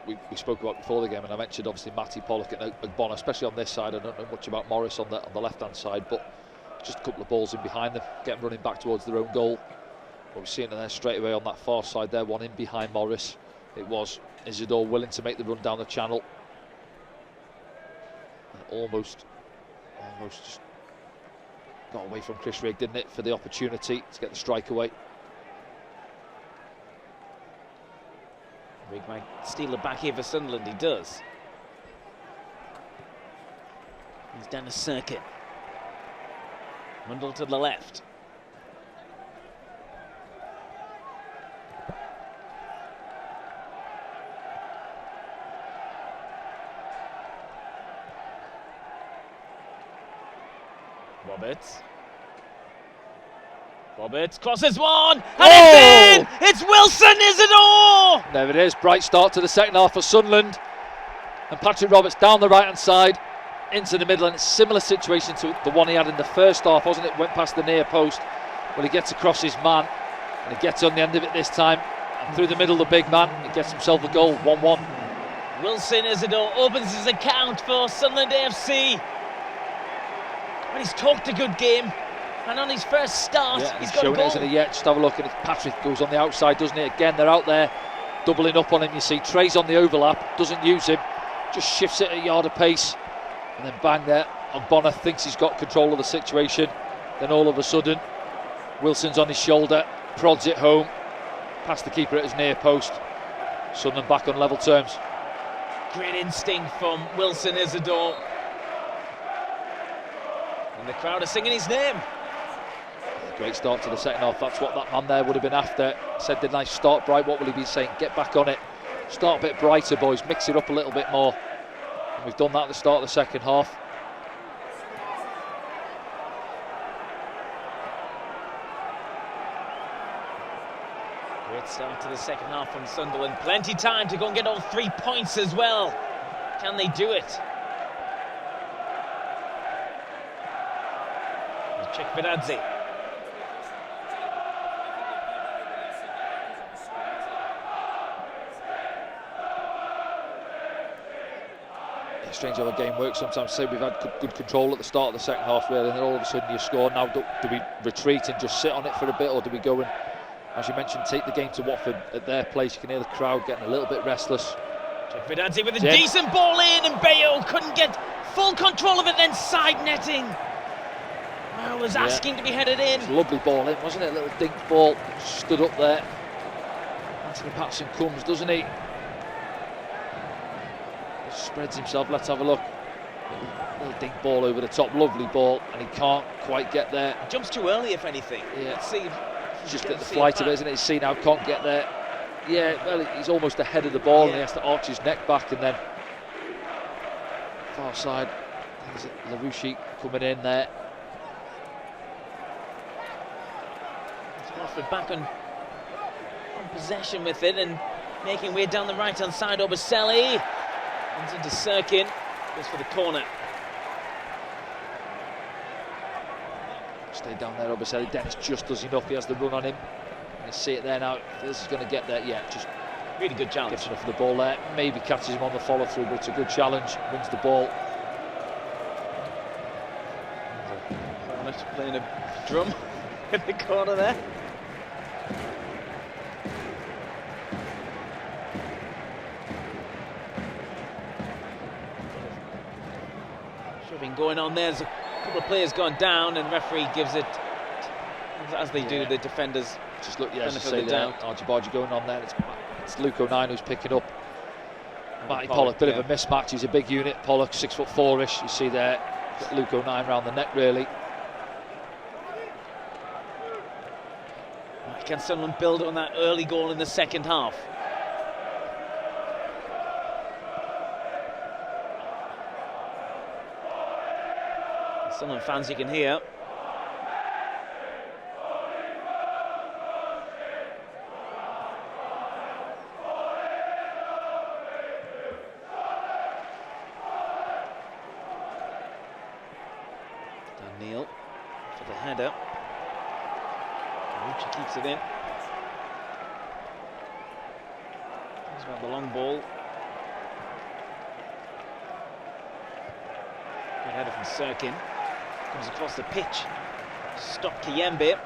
We spoke about before the game, and I mentioned obviously Matty Pollock and Ogbonna, especially on this side. I don't know much about Morris on the left-hand side, but just a couple of balls in behind them, getting running back towards their own goal. But we've seen it there straight away on that far side there, one in behind Morris. It was Isidore willing to make the run down the channel. And almost just got away from Chris Rigg, didn't it, for the opportunity to get the strike away. Rigg might steal it back here for Sunderland, he does. He's down a circuit. Mundle to the left. Roberts crosses one, and it's in! It's Wilson Isidore! There it is, bright start to the second half for Sunderland. And Patrick Roberts down the right hand side into the middle, and it's a similar situation to the one he had in the first half, wasn't it? Went past the near post, but he gets across his man, and he gets on the end of it this time. And through the middle, the big man, he gets himself a goal, 1-1. Wilson Isidore opens his account for Sunderland AFC. And he's talked a good game. And on his first start, he's got a goal. It, isn't he? Yeah, just have a look. And Patrick goes on the outside, doesn't he? Again, they're out there doubling up on him. You see Trey's on the overlap, doesn't use him, just shifts it at a yard of pace, and then bang there. And Bonner thinks he's got control of the situation. Then all of a sudden, Wilson's on his shoulder, prods it home, past the keeper at his near post. Sunderland back on level terms. Great instinct from Wilson Isidore. And the crowd are singing his name. Great start to the second half. That's what that man there would have been after. Said the nice start bright. What will he be saying? Get back on it. Start a bit brighter, boys. Mix it up a little bit more. And we've done that at the start of the second half. Great start to the second half from Sunderland. Plenty time to go and get all 3 points as well. Can they do it? Chikvidadze. Strange how a game works sometimes. Say we've had good control at the start of the second half, really, and then all of a sudden you score. Now do we retreat and just sit on it for a bit, or do we go and, as you mentioned, take the game to Watford at their place? You can hear the crowd getting a little bit restless. Chikvidadze with a decent ball in, and Bayo couldn't get full control of it, then side netting. I was asking to be headed in. It's a lovely ball in, wasn't it? A little dink ball, stood up there. Anthony Patterson comes, doesn't he? Spreads himself, let's have a look. Little dink ball over the top, lovely ball, and he can't quite get there. Jumps too early, if anything. Yeah. Let's see. Just at the flight of it, isn't it? He's seen how can't get there. Yeah, well, he's almost ahead of the ball, and he has to arch his neck back, and then far side. There's Larouche coming in there. Watford back on possession with it and making way down the right hand side. Obaselli comes into Sirkin, goes for the corner. Stay down there, Obaselli. Dennis just does enough. He has the run on him. You see it there now. This is going to get there. Yeah, just really good challenge. Gets enough of the ball there. Maybe catches him on the follow through, but it's a good challenge. Wins the ball. Hornet playing a drum in the corner there. Shoving going on there. There's a couple of players gone down, and referee gives it, as they do, the defenders. Just look, yeah, as you say there, Archie going on there. It's Luke O'Nien who's picking up Matty Pollock. Bit of a mismatch. He's a big unit. Pollock 6'4"-ish. You see there, got Luke O'Nien round the neck really. Can Sunderland build on that early goal in the second half? Sunderland fans, you can hear. Neil for the header. She keeps it in. He's got the long ball. Good header from Sirkin. Comes across the pitch. Stop Kiembe.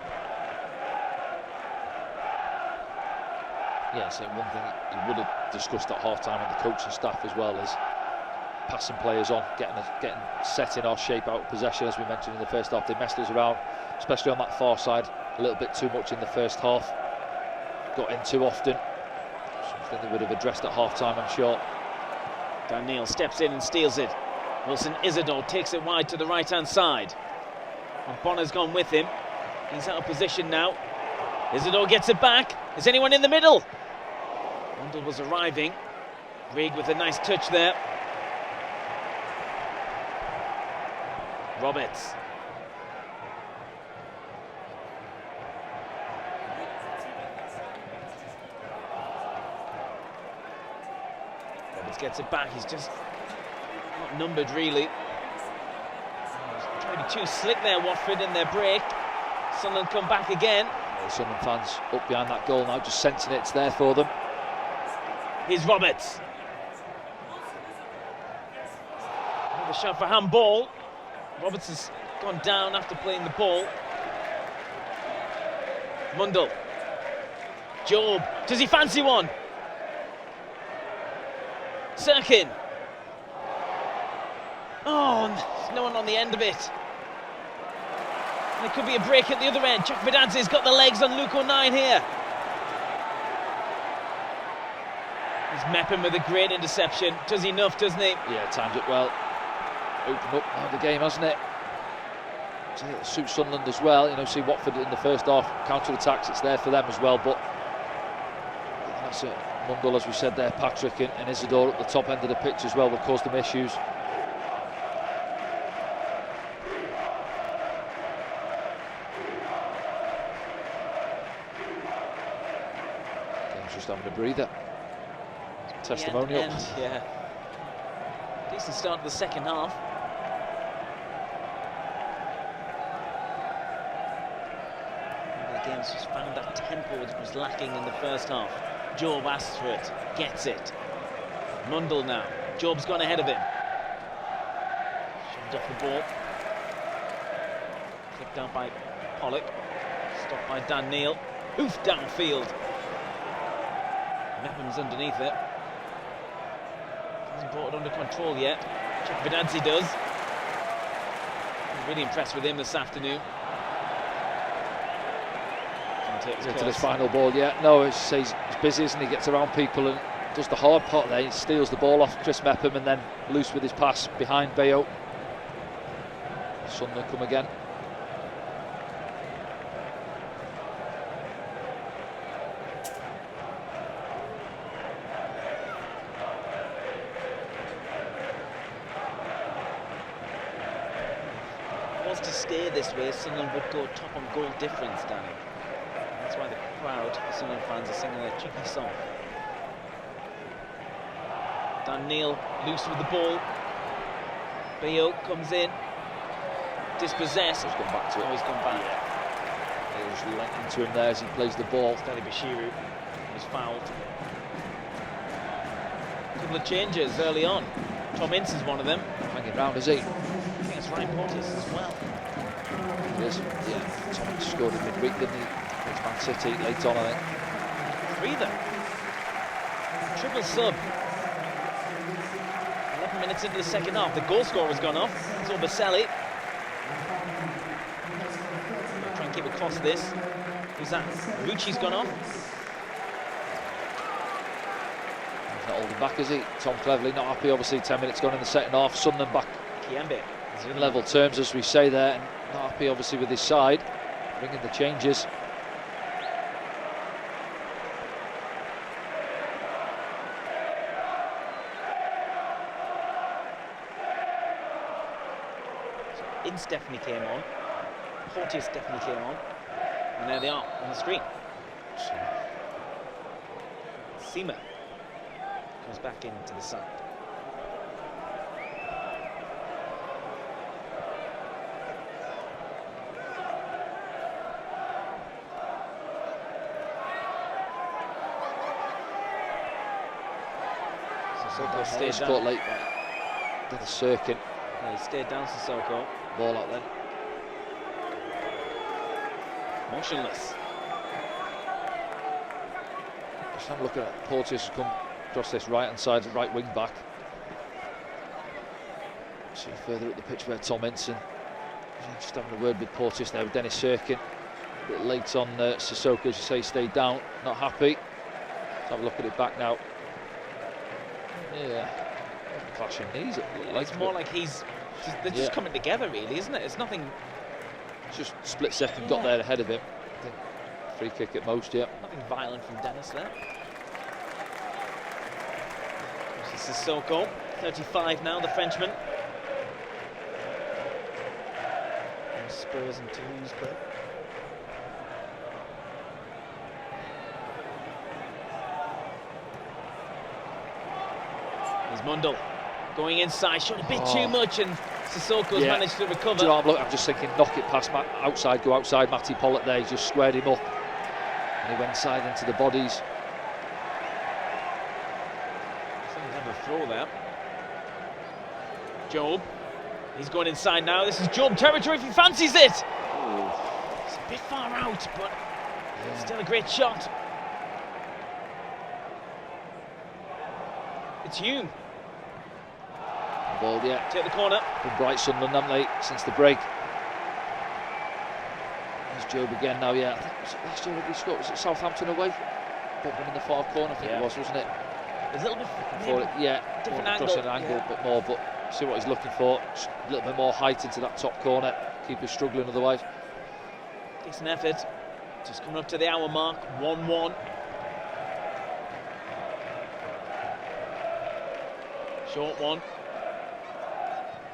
Yeah, so one thing he would have discussed at half-time with the coaching staff as well is passing players on, getting set in our shape out of possession, as we mentioned in the first half. They messed us around, especially on that far side, a little bit too much in the first half. Got in too often. Something they would have addressed at half-time, I'm sure. Dan Neil steps in and steals it. Wilson Isidore takes it wide to the right-hand side. And Bonner's gone with him. He's out of position now. Isidore gets it back. Is anyone in the middle? Rundle was arriving. Rigg with a nice touch there. Roberts. Roberts gets it back. He's just not numbered, really. Trying to be too slick there, Watford, in their break. Sunderland come back again. Yeah, Sunderland fans up behind that goal now, just sensing it's there for them. Here's Roberts. Another shot for handball. Roberts has gone down after playing the ball. Mundell. Job. Does he fancy one? Sirkin. Oh, there's no one on the end of it. And it could be a break at the other end. Chuck Vedante's got the legs on Luke O'Nien here. He's Mepham with a great interception. Does enough, doesn't he? Yeah, timed it well. Opened up now the game, hasn't it? So it suits Sunderland as well. You know, see Watford in the first half, counter-attacks, it's there for them as well. But that's it. Mundell, as we said there, Patrick and Isidore at the top end of the pitch as well will cause them issues. Game's just having a breather. Testimonial. Yeah. Decent start to the second half. The game's just found that tempo which was lacking in the first half. Job asks for it, gets it. Mundell now. Job's gone ahead of him. Shoved off the ball. Clipped out by Pollock. Stopped by Dan Neil. Oof, downfield. Mepham's underneath it. Hasn't brought it under control yet. Chuck Vedante does. I'm really impressed with him this afternoon. Into this final ball yet. No, he's busy, isn't he? Gets around people and does the hard part there. He steals the ball off Chris Mepham and then loose with his pass behind Bayo. Sunderland come again. Was to stay this way, Sunderland would go top on goal difference, Danny. That's why the crowd, the Sunderland fans, are singing a cheeky song. Dan Neil loose with the ball. Bayo comes in. Dispossessed. He's gone back to it. Oh, he's gone back. Yeah. He was let into him there as he plays the ball. Stanley Bashiru was fouled. A couple of changes early on. Tom Ince is one of them. Hanging round, is he? I think it's Ryan Porteous as well. He is. Yeah. Tom Ince scored in midweek, didn't he? Against Man City late on, I think. 3 then. Triple sub. 11 minutes into the second half. The goal scorer's gone off. It's Obaselli. Try and keep across this. Who's that? Rucci's gone off. He's not holding back, is he? Tom Cleverley not happy. Obviously, 10 minutes gone in the second half. Sunderland back Kiembe. in level terms, as we say there. And not happy, obviously, with his side. Bringing the changes. Ince definitely came on. Porteous definitely came on. And there they are on the screen. Seamer comes back into the side. Sissoko stayed Caught down. late by the Sirkin. Yeah, he stayed down, Sissoko. Ball out then. Motionless. Just have a look at it. Porteous has come across this right hand side, right wing back. See further up the pitch where Tom Ince. Just having a word with Porteous there with Dennis Sirkin. A bit late on Sissoko, as you say, stayed down. Not happy. Let's have a look at it back now. Yeah. Clashing knees. It's more like they're just coming together, really, isn't it? It's nothing. Just split second, got there ahead of him. I think free kick at most, yeah. Nothing violent from Dennis there. This is Sissoko, 35 now, the Frenchman. And Spurs and Toulouse, but Here's Mundell going inside, showing a bit too much, and Sissoko's managed to recover. Do you know what, I'm just thinking, knock it past outside, go outside Matty Pollock there. He just squared him up, and he went inside into the bodies. Someone's have a throw there. Job, he's going inside now. This is Job territory if he fancies it. Ooh. It's a bit far out, but still a great shot. It's Hume. Ball, Take the corner. Been bright Sunderland, haven't they, since the break. There's Job again now, I think was it last year he scored, was it Southampton away? Put him in the far corner, I think it was, wasn't it? There's a little bit different angle. Crossing an angle a bit more, but see what he's looking for. Just a little bit more height into that top corner. Keeper's struggling otherwise. Decent effort. Just coming up to the hour mark, 1-1. Short one.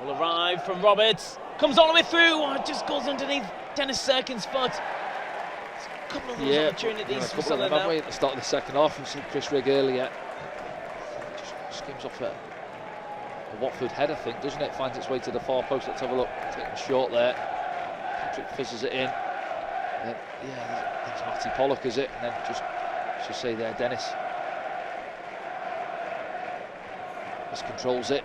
Will arrive from Roberts. Comes all the way through. Oh, it just goes underneath Dennis Serkin's foot. There's a couple of those opportunities for Sunderland now. At the start of the second half, from Chris Rigg earlier. Just skims off a Watford head, I think, doesn't it? Finds its way to the far post. Let's have a look. Taking short there. Patrick fizzes it in. And then, that's Matty Pollock, is it? And then just say there, Dennis. Just controls it.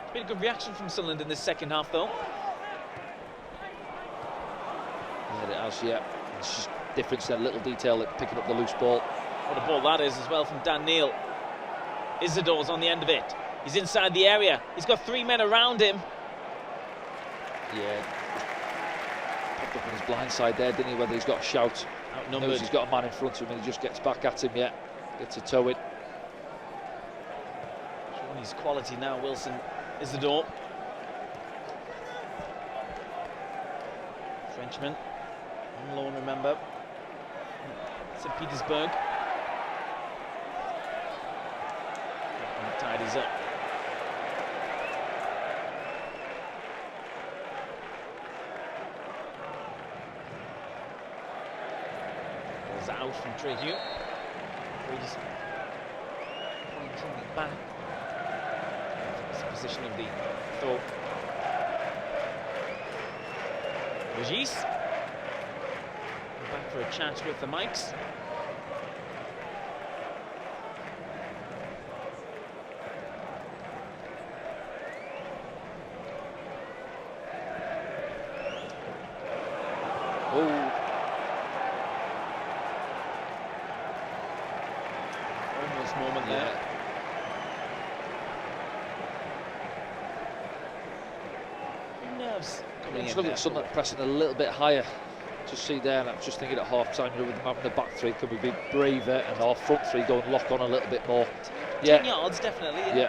It's been a good reaction from Sunderland in this second half, though. Yeah, it has, It's just difference, that little detail, like picking up the loose ball. What a ball that is as well from Dan Neil. Isadore's on the end of it. He's inside the area. He's got three men around him. Yeah. Popped up on his blind side there, didn't he? Whether he's got a shout. Outnumbered. Knows he's got a man in front of him and he just gets back at him, Gets a toe in. Showing his quality now, Wilson Isidore. Frenchman. On loan, remember. St. Petersburg. And tidies up. Ball's out from Trey Hugh. He's pointing it back. It's the position of the throw. Regis. Back for a chat with the mics. Almost moment there. Nerves coming in there. Something pressing a little bit higher. Just see there, and I'm just thinking at half time, with them having the back three, can we be braver and our front three go and lock on a little bit more? 10 yards, definitely.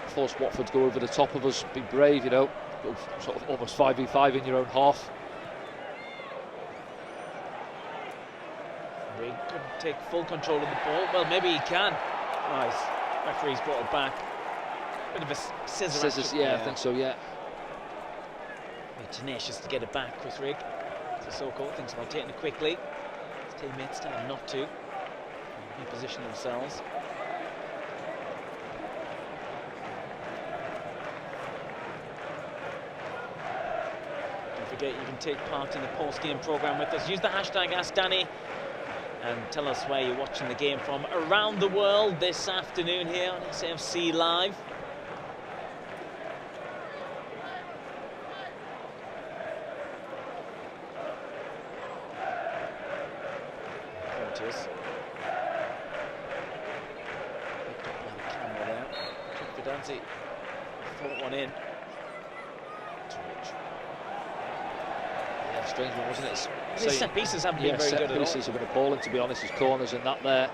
Force Watford to go over the top of us, be brave, go sort of almost 5v5 in your own half. Rigg couldn't take full control of the ball. Well, maybe he can. Nice. Referee's brought it back. Bit of a scissors. I think so, Very tenacious to get it back, Chris Rigg. Sissoko thinks about taking it quickly. His teammates tell him not to. Reposition themselves. Don't forget you can take part in the post-game programme with us. Use the hashtag AskDanny and tell us where you're watching the game from around the world this afternoon here on SAFC Live. Fought one in. Strange one, wasn't it? His set pieces haven't been very good at all. Set pieces have been appalling, to be honest. His corners and that there.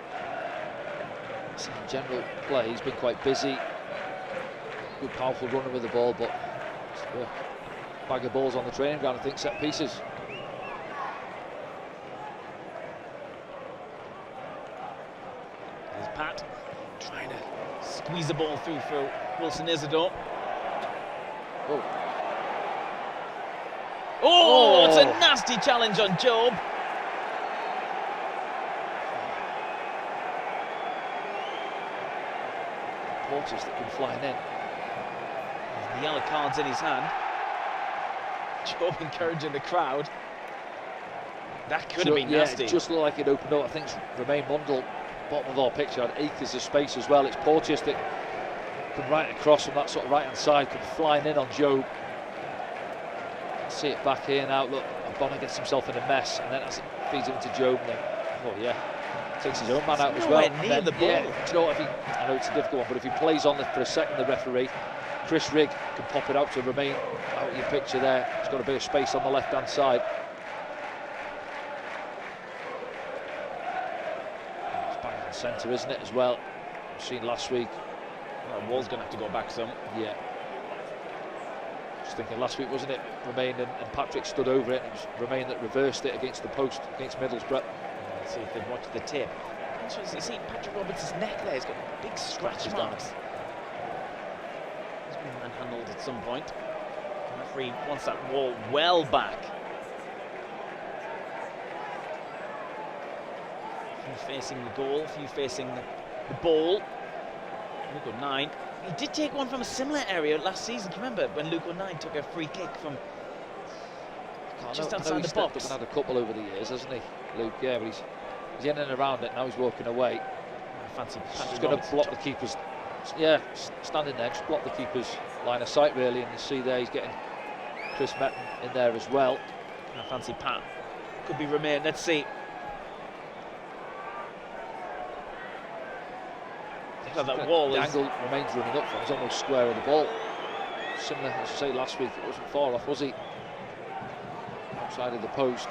So in general play, he's been quite busy. Good, powerful runner with the ball, but bag of balls on the training ground. I think set pieces. There's Pat trying to squeeze the ball through for Wilson Isidore. Oh, it's a nasty challenge on Job. Porteous that come flying in. The yellow card's in his hand. Job encouraging the crowd. That could have been nasty. Yeah, it just looked like it opened up. I think Romain Mundle, bottom of our picture, had acres of space as well. It's Porteous that come right across from that sort of right-hand side, come flying in on Job. See it back here now. Look, Bonner gets himself in a mess, and then as it feeds it into Job, and then, oh yeah, takes his own man out as well. Near the ball. Yeah, do you know what, I know it's a difficult one, but if he plays on for a second, the referee, Chris Rigg can pop it out to Romain, out of your picture there. He's got a bit of space on the left-hand side. It's bang in the centre, isn't it, as well? We've seen last week. Well, Wall's going to have to go back some. Yeah. Just thinking last week, wasn't it? Romain and Patrick stood over it, and it was Romain that reversed it against the post, against Middlesbrough. Let's see if they've watched the tip. You see Patrick Roberts' neck there, he's got big scratch marks. He's been manhandled at some point. The referee wants that Wall well back. A few facing the goal, a few facing the ball. Luke O'Nien. He did take one from a similar area last season. Do you remember when Luke O'Nien took a free kick from just outside the box? He's had a couple over the years, hasn't he, Luke? Yeah, but he's in and around it. Now he's walking away. I fancy he's going to block the keeper's. Yeah, standing there, just block the keeper's line of sight really, and you see there he's getting Chris Metten in there as well. I fancy Pat. Could be Romain. Let's see. That wall the angle Romain's running up from is almost square of the ball. Similar, as I say, last week it wasn't far off, was he? Outside of the post.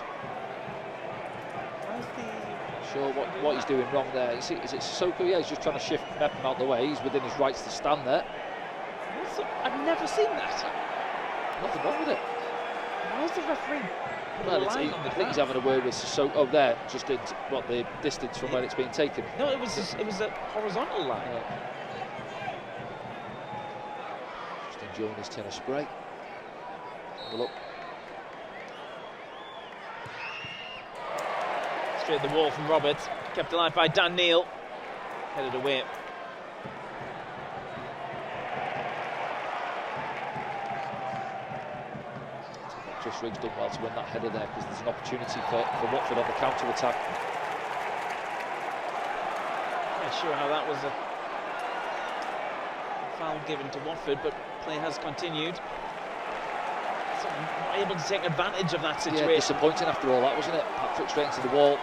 Sure what he's doing wrong there. You see, is it Sissoko? Yeah, he's just trying to shift Meppen out the way. He's within his rights to stand there. I've never seen that. Nothing wrong with it. Why is the referee? Well, I think he's having a word with Sissoko. Oh, there, just in the distance from where it's being taken. No, it was a horizontal line. Just enjoying his tennis spray. Have a look. Straight at the wall from Roberts, kept alive by Dan Neil, headed away. Chris Rigg's done well to win that header there, because there's an opportunity for Watford on the counter-attack. Not sure how that was a foul given to Watford, but play has continued. So not able to take advantage of that situation. Yeah, disappointing after all that, wasn't it? Patrick straight into the wall.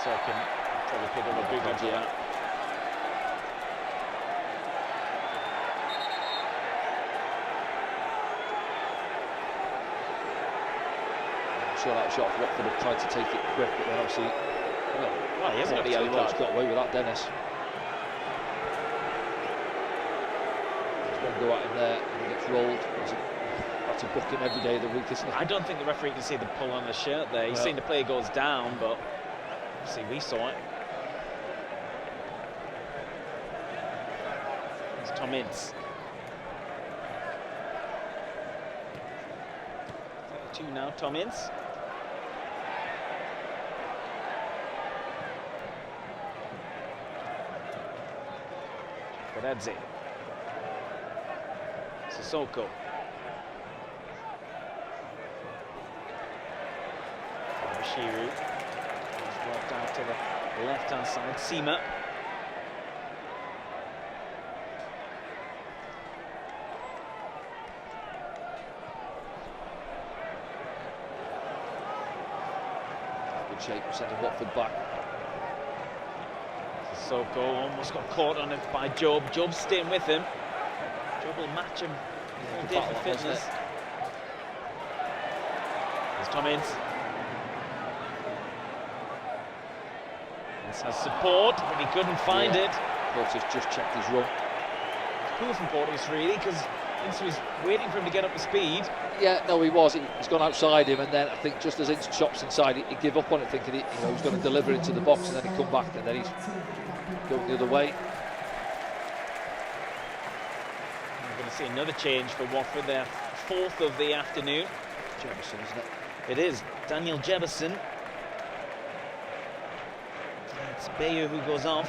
So I can probably pick up a big one to that. I'm sure that shot Watford have tried to take it quick, but then obviously, well, he hasn't got the yellow card. Got away with that, Dennis. There's one go at him there, and he gets rolled. That's a booking every day of the week, isn't it? I don't think the referee can see the pull on the shirt there. He's seen the player goes down, but see, we saw it. It's Tom Ince. 32 now, Tom Ince. Pedazzi. Sissoko. Bashiru. Walked out to the left-hand side. Seema. Good shape, sending Watford back. Sissoko almost got caught on it by Job. Job's staying with him. Job will match him all day for fitness. There's Tom Ince. Has support, but he couldn't find it. Porteous just checked his run. It's poor from Porteous, really, because Ince was waiting for him to get up to speed. Yeah, no, he was. He's gone outside him, and then I think just as Ince chops inside, he gave up on it, thinking he was going to deliver into the box, and then he come back, and then he's going the other way. We're going to see another change for Watford, their 4th of the afternoon. Jefferson, isn't it? It is Daniel Jefferson. It's Bayo who goes off.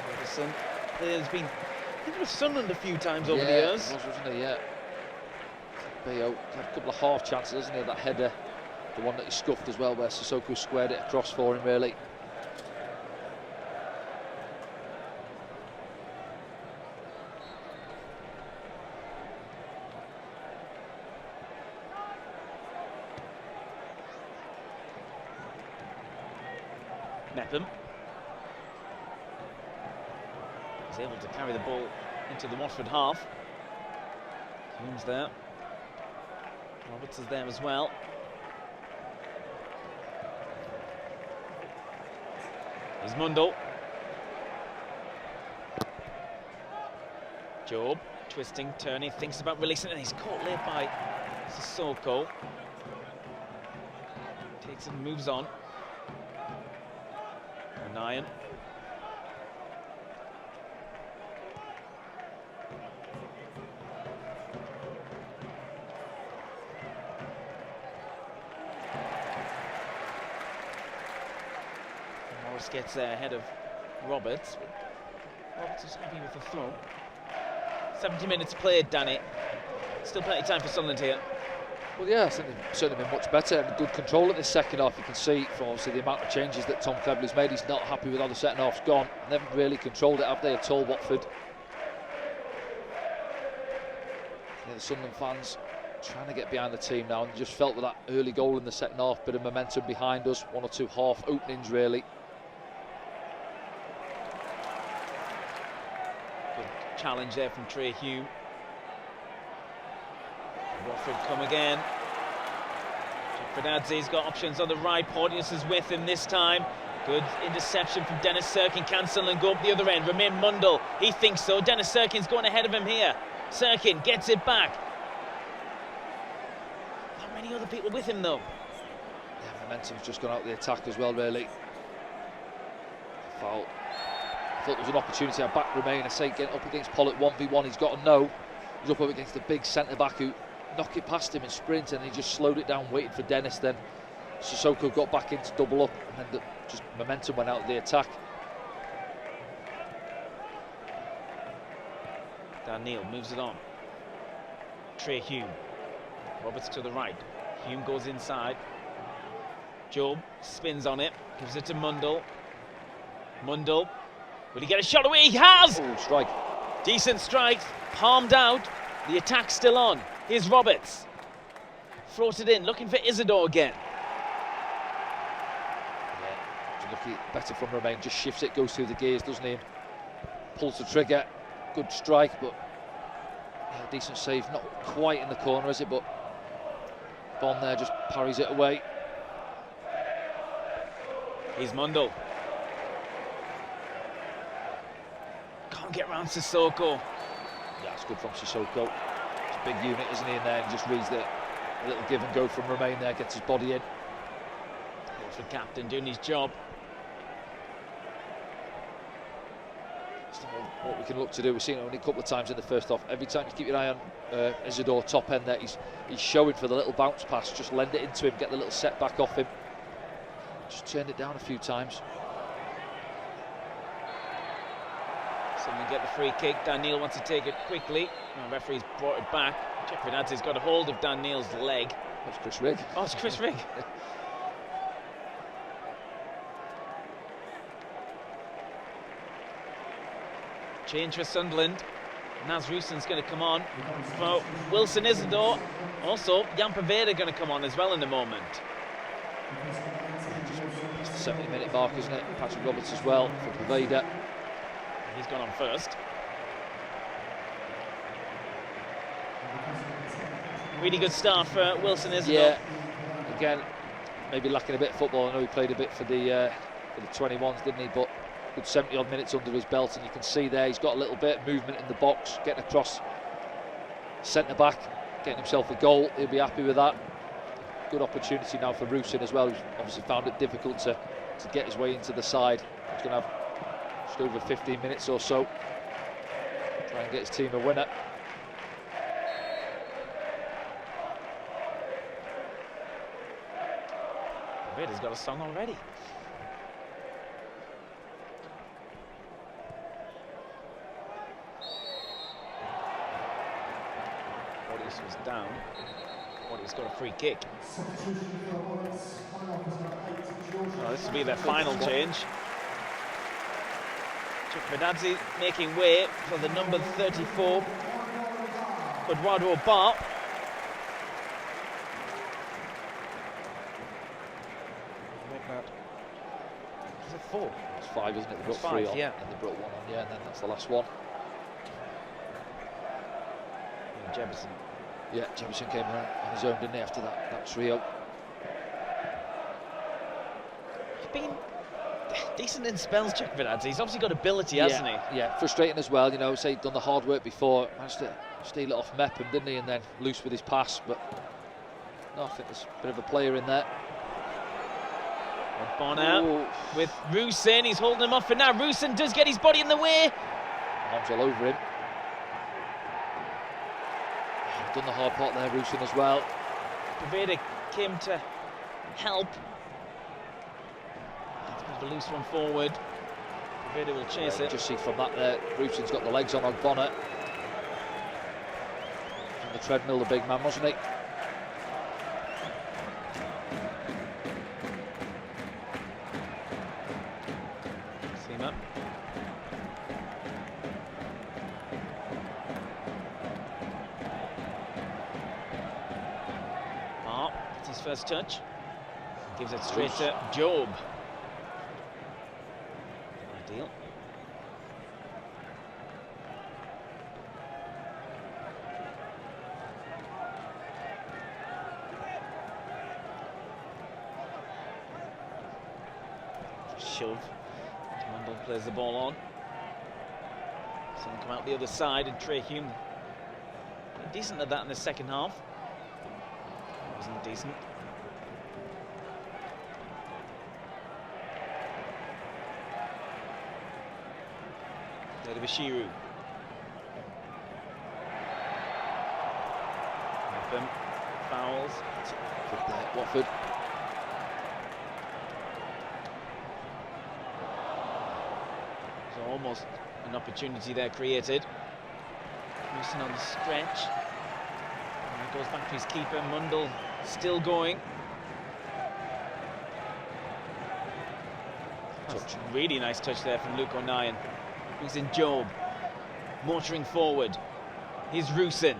Jefferson. There's been, I think it was Sunderland a few times over the years. Yeah, wasn't he? Yeah. Bayo had a couple of half chances, hasn't he? That header, the one that he scuffed as well, where Sissoko squared it across for him, really. Mepham is able to carry the ball into the Watford half. Hume's there. Roberts is there as well. Here's Mundle. Job twisting, turning, thinks about releasing it, and he's caught late by Sissoko. Takes it and moves on. Nyan. Morris gets there ahead of Roberts. Roberts is happy with the throw. 70 minutes played, Danny. Still plenty of time for Sunderland here. Well, yeah, certainly been much better and good control in this second half. You can see from obviously the amount of changes that Tom Cleverley's made. He's not happy with how the second half's gone. They haven't really controlled it, have they, at all, Watford? Yeah, the Sunderland fans trying to get behind the team now, and just felt with that early goal in the second half, bit of momentum behind us, 1 or 2 half openings really. Good challenge there from Trey Hume. Watford come again. Fernandez's got options on the right. Porteous is with him this time. Good interception from Dennis Serkin. Cancel and go up the other end. Remain Mundle. He thinks so. Dennis Serkin's going ahead of him here. Serkin gets it back. Not many other people with him though. Yeah, momentum's just gone out the attack as well, really. Foul. I thought there was an opportunity to back Remain. I say getting up against Pollock 1v1. He's got to know. He's up against the big centre back who knock it past him and sprint, and he just slowed it down, waited for Dennis. Then Sissoko got back in to double up, and then just momentum went out of the attack. Dan Neil moves it on. Trey Hume. Roberts to the right. Hume goes inside. Job spins on it, gives it to Mundle. Mundle, will he get a shot away? He has! Oh, strike. Decent strike, palmed out. The attack's still on. Here's Roberts. Floated in, looking for Isidore again. Yeah, looking better from Remain. Just shifts it, goes through the gears, doesn't he? Pulls the trigger. Good strike, but yeah, decent save. Not quite in the corner, is it? But Bond there just parries it away. Here's Mundle. Can't get round Sissoko. Yeah, it's good from Sissoko. It's a big unit, isn't he, in there? And just reads the little give and go from Remain there, gets his body in. Watford captain doing his job. What we can look to do, we've seen it only a couple of times in the first half. Every time you keep your eye on Isidore top end there, he's showing for the little bounce pass. Just lend it into him, get the little setback off him. Just turn it down a few times. Someone get the free kick. Dan Neil wants to take it quickly. The referee's brought it back. Jeff Fernandez's got a hold of Dan Neil's leg. That's Chris Rigg. Oh, it's Chris Rigg. Change for Sunderland. Naz Rooson's going to come on for Wilson Isidore. Also, Jan Paveda going to come on as well in a moment. It's the 70-minute mark, isn't it? Patrick Roberts as well for Paveda. He's gone on first. Really good start for Wilson Isidore. Yeah, again, maybe lacking a bit of football. I know he played a bit for the 21s, didn't he? But good 70-odd minutes under his belt, and you can see there he's got a little bit of movement in the box, getting across centre-back, getting himself a goal. He'll be happy with that. Good opportunity now for Rusin as well, who's obviously found it difficult to get his way into the side. He's going to have just over 15 minutes or so. Try and get his team a winner. He's got a song already. Porteous was down. Porteous got a free kick. Oh, this will be their final change. Chukvedadze making way for the number 34, Eduardo Bar. Is it 4? It's 5, isn't it? They brought 5, 3 on, yeah. and they brought 1 on, yeah, and then that's the last one. Yeah, Jefferson. Yeah, Jefferson came on his own, didn't he, after that trio. He's been decent in spells, Chukvedadze. He's obviously got ability, hasn't he? Yeah, frustrating as well, you know, say he'd done the hard work before, managed to steal it off Mepham, didn't he, and then loose with his pass, but no, I think there's a bit of a player in there. Bonner with Rusin, he's holding him off for now. Rusin does get his body in the way. Arms all over him. Done the hard part there, Rusin as well. Poveda came to help. It's a loose one forward. Poveda will chase it. Just see from that there, Rusin's got the legs on Bonner. On the treadmill, the big man, wasn't he? First touch, gives it straight to Job. Ideal. Shove. Mundle plays the ball on. Someone come out the other side, and Trey Hume decent at that in the second half. Wasn't decent. There to Bashiru. Mepham fouls. Good there, Watford. So almost an opportunity there created. Rusin on the stretch. And goes back to his keeper. Mundle still going. Touch. Really nice touch there from Luke O'Nien. Brings in Job, motoring forward. Here's Rusin.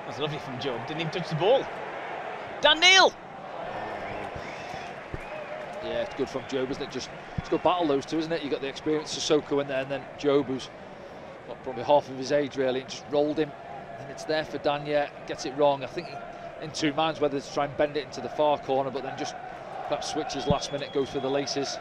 That's lovely from Job. Didn't even touch the ball. Dan Neil. Yeah, it's good from Job, isn't it? Just it's a good battle, those two, isn't it? You got the experience Sissoko in there, and then Job, who's probably half of his age really, and just rolled him. And it's there for Danya, gets it wrong. I think in two minds whether to try and bend it into the far corner, but then just perhaps switches last minute, goes for the laces.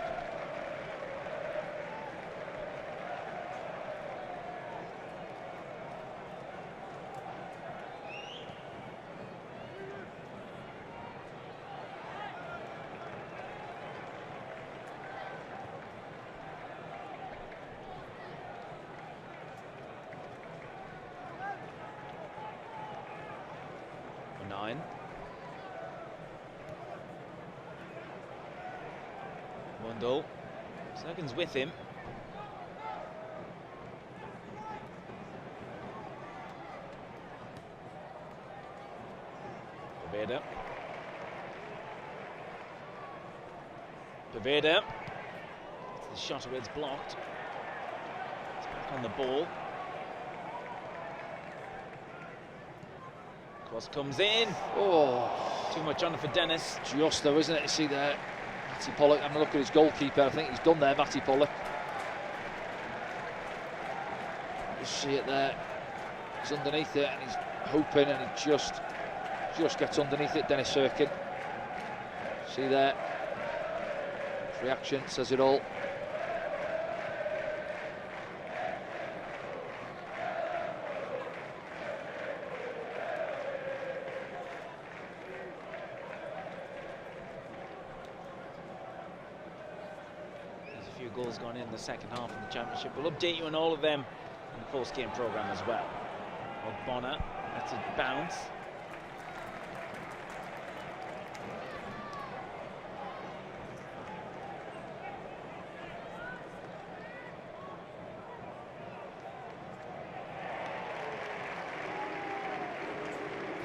Mundle, Sergen's with him. Poveda. The shot where it's blocked. It's back on the ball. Cross comes in. Oh, too much on for Dennis. just though, isn't it? You see there, Matty Pollock, having a look at his goalkeeper. I think he's done there, Matty Pollock. You see it there. He's underneath it and he's hoping, and he just gets underneath it. Dennis Sirkin. See there. His reaction says it all. Goals gone in the second half of the championship. We'll update you on all of them in the post-game programme as well. Bonner, that's a bounce.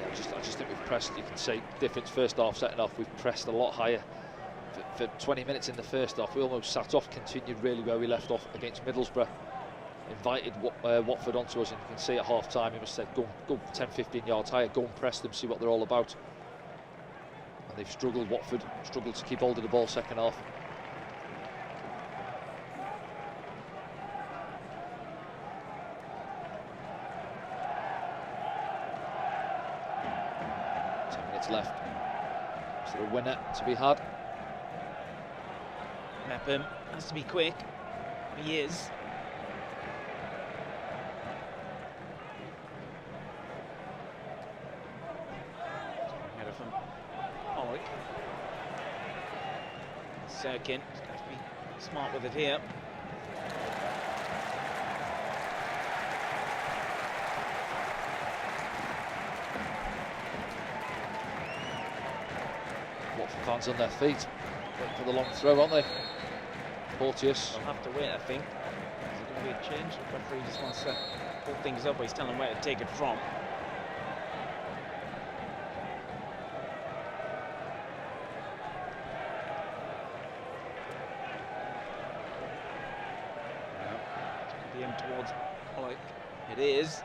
Yeah, I just think we've pressed, you can say, difference first half, second half, we've pressed a lot higher. For 20 minutes in the first half, we almost sat off, continued really where we left off against Middlesbrough. Invited Watford onto us, and you can see at half time he must have said, go 10-15 yards higher, go and press them, see what they're all about. And they've struggled, Watford struggled to keep hold of the ball second half. Left. Is there a winner to be had? Mepham has to be quick. He is. Header from Pollock. Sirkin has got to be smart with it here. Fans on their feet, waiting for the long throw, aren't they? Porteous. They'll have to wait, I think. Is it going to be a change? The referee just wants to pull things up, but he's telling them where to take it from. The aim towards Pollock. It is.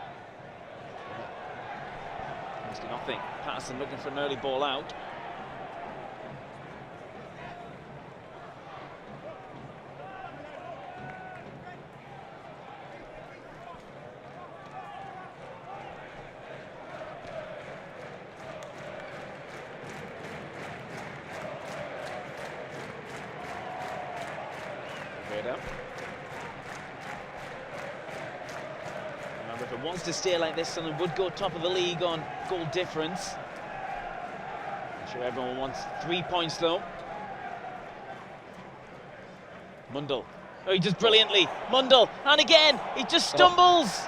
Next to nothing. Patterson looking for an early ball out. Remember, if it wants to stay like this, Sunderland would go top of the league on goal difference. I'm sure everyone wants 3 points though. Mundle. Oh, he does brilliantly. Mundle, and again, he just stumbles.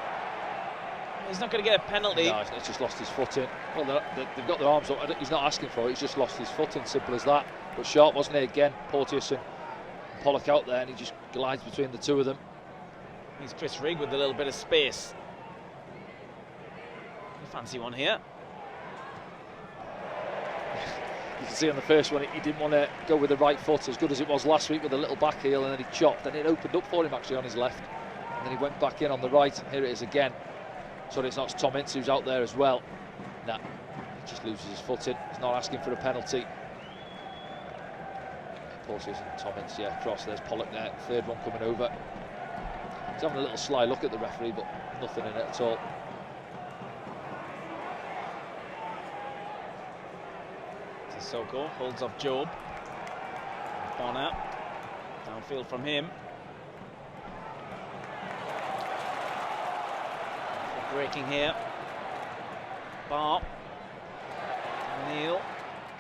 He's not going to get a penalty. No, he's just lost his footing. Well, they've got their arms up. He's not asking for it. He's just lost his footing. Simple as that. But sharp, wasn't he? Again, Porteous and Pollock out there, and he just glides between the two of them. He's Chris Rigg with a little bit of space. You fancy one here? You can see on the first one, he didn't want to go with the right foot as good as it was last week with a little back heel, and then he chopped, and it opened up for him actually on his left. And then he went back in on the right, and here it is again. Sorry, it's not Tom Ince who's out there as well. Nah, he just loses his footing. He's not asking for a penalty. Porteous and Tom Ince, yeah, cross. There's Pollock there, third one coming over. He's having a little sly look at the referee, but nothing in it at all. Sissoko holds off Job. Bonner, downfield from him. Breaking here. Bar. Neil.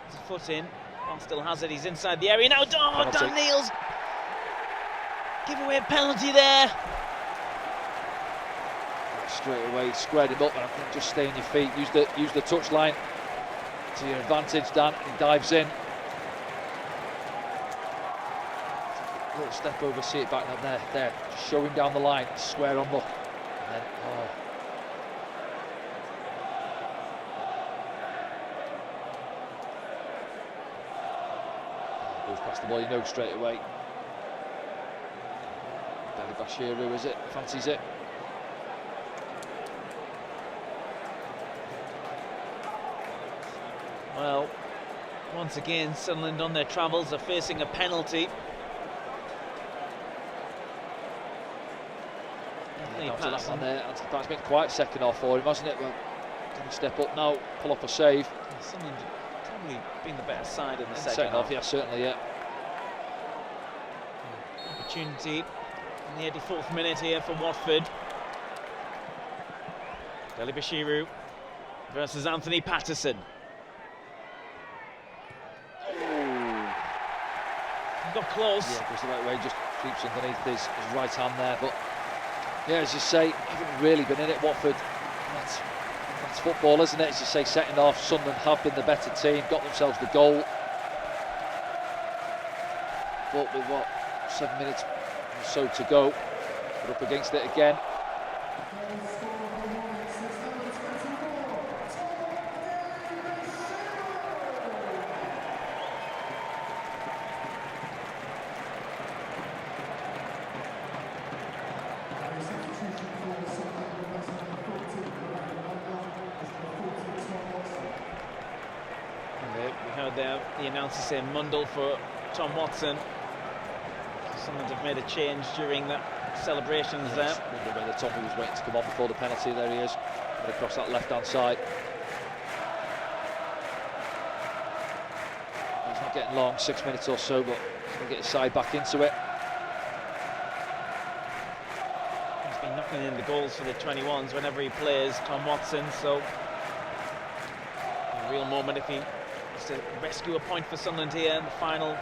His foot in. Bar still has it. He's inside the area now. Oh, Dan Neil's give away a penalty there. Straight away, squared him up, and I think just stay on your feet. Use the touch line to your advantage, Dan. He dives in. A little step over, see it back now. There. Showing down the line. Square on look. And then, oh. Goes past the ball, you know straight away. Belly Bashiru, is it? Fancies it. Well, Once again, Sunderland on their travels are facing a penalty. Patterson there. It's been quite second half for him, hasn't it? Well, can he step up now, pull off a save? Sunderland probably been the better side in the second half. Yeah, certainly, yeah. Opportunity in the 84th minute here for Watford. Delibashiru versus Anthony Patterson. Oh. Got close. Yeah, goes the right way, just creeps underneath his right hand there. But yeah, as you say, haven't really been in it, Watford. That's football, isn't it? As you say, second half, Sunderland have been the better team, got themselves the goal. But with what, 7 minutes or so to go, we're up against it again. We heard there the announcer say Mundle for Tom Watson. Someone have made a change during the celebrations there. Wonder whether Tommy was waiting to come on before the penalty. There he is, across that left-hand side. He's not getting long, 6 minutes or so, but he's going to get his side back into it. He's been knocking in the goals for the 21s whenever he plays, Tom Watson, so a real moment if he wants to rescue a point for Sunderland here in the final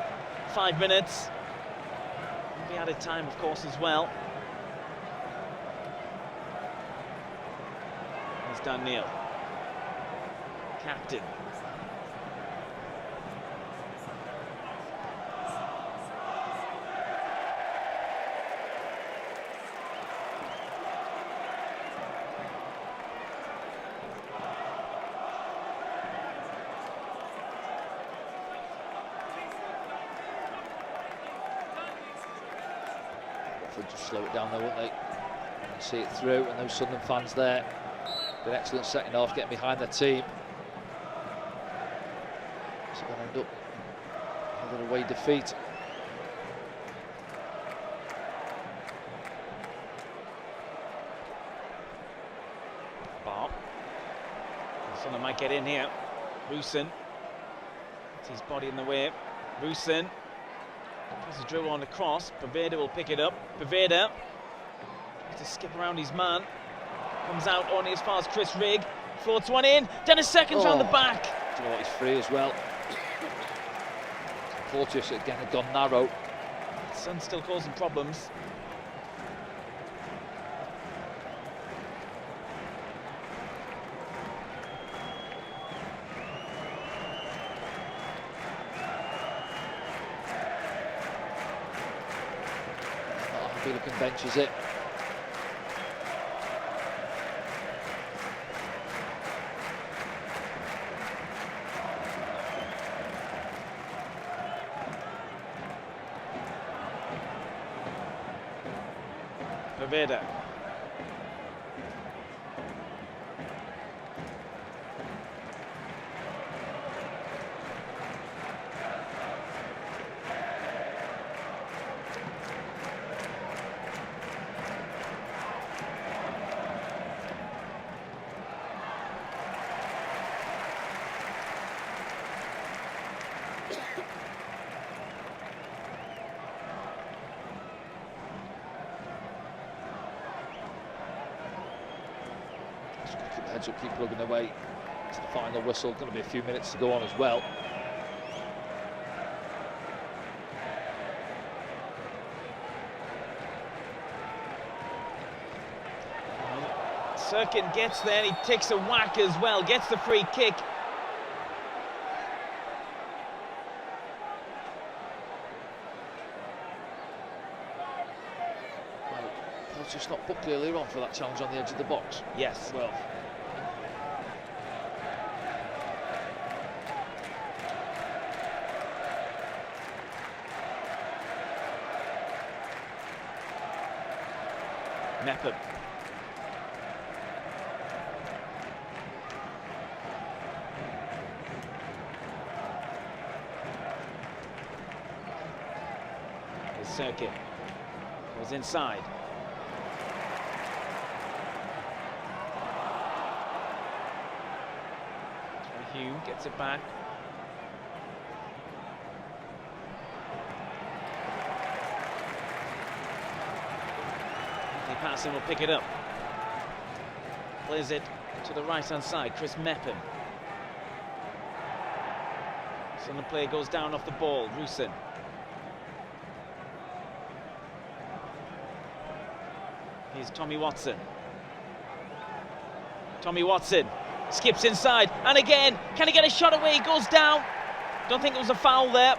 5 minutes. Be added time, of course, as well. There's Dan Neil, captain. Just slow it down there, won't they? And see it through, and those Sunderland fans there. Good, excellent second half, getting behind their team. So they'll end up another away defeat. Bob. Sunderland might get in here. Rusin. It's his body in the way. Rusin. There's a drill on the cross. Poveda will pick it up. Poveda tries to skip around his man. Comes out only as far as Chris Rigg. Floats one in. Dennis seconds round the back. Do you know what? He's free as well. Porteous again had gone narrow. Sun's still causing problems. Looking bench, is it? Poveda. Keep the heads up, keep plugging away to the final whistle. Going to be a few minutes to go on as well. Sirkin gets there, he takes a whack as well, gets the free kick. Just not booked earlier on for that challenge on the edge of the box. Yes. Well. Nepham. Circuit goes inside. Hume gets it back. Patterson will pick it up. Plays it to the right-hand side. Chris Mepham. Sunderland player goes down off the ball. Rusin. Here's Tommy Watson. Tommy Watson skips inside, and again, can he get a shot away? He goes down. Don't think it was a foul there.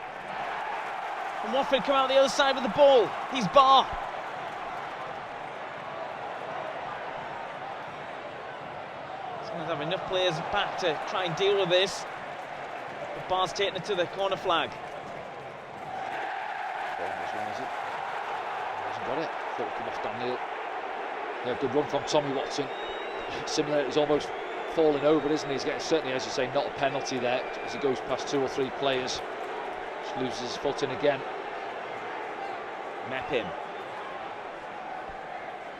And Watford come out the other side with the ball. He's Barr. Sunderland have enough players back to try and deal with this. But Barr's taking it to the corner flag. Hasn't got it. Thought it came off Dan Neil. Yeah, good run from Tommy Watson. Similar, he's almost falling over, isn't he? He's getting, certainly, as you say, not a penalty there as he goes past 2 or 3 players. Just loses his footing again. Mepham.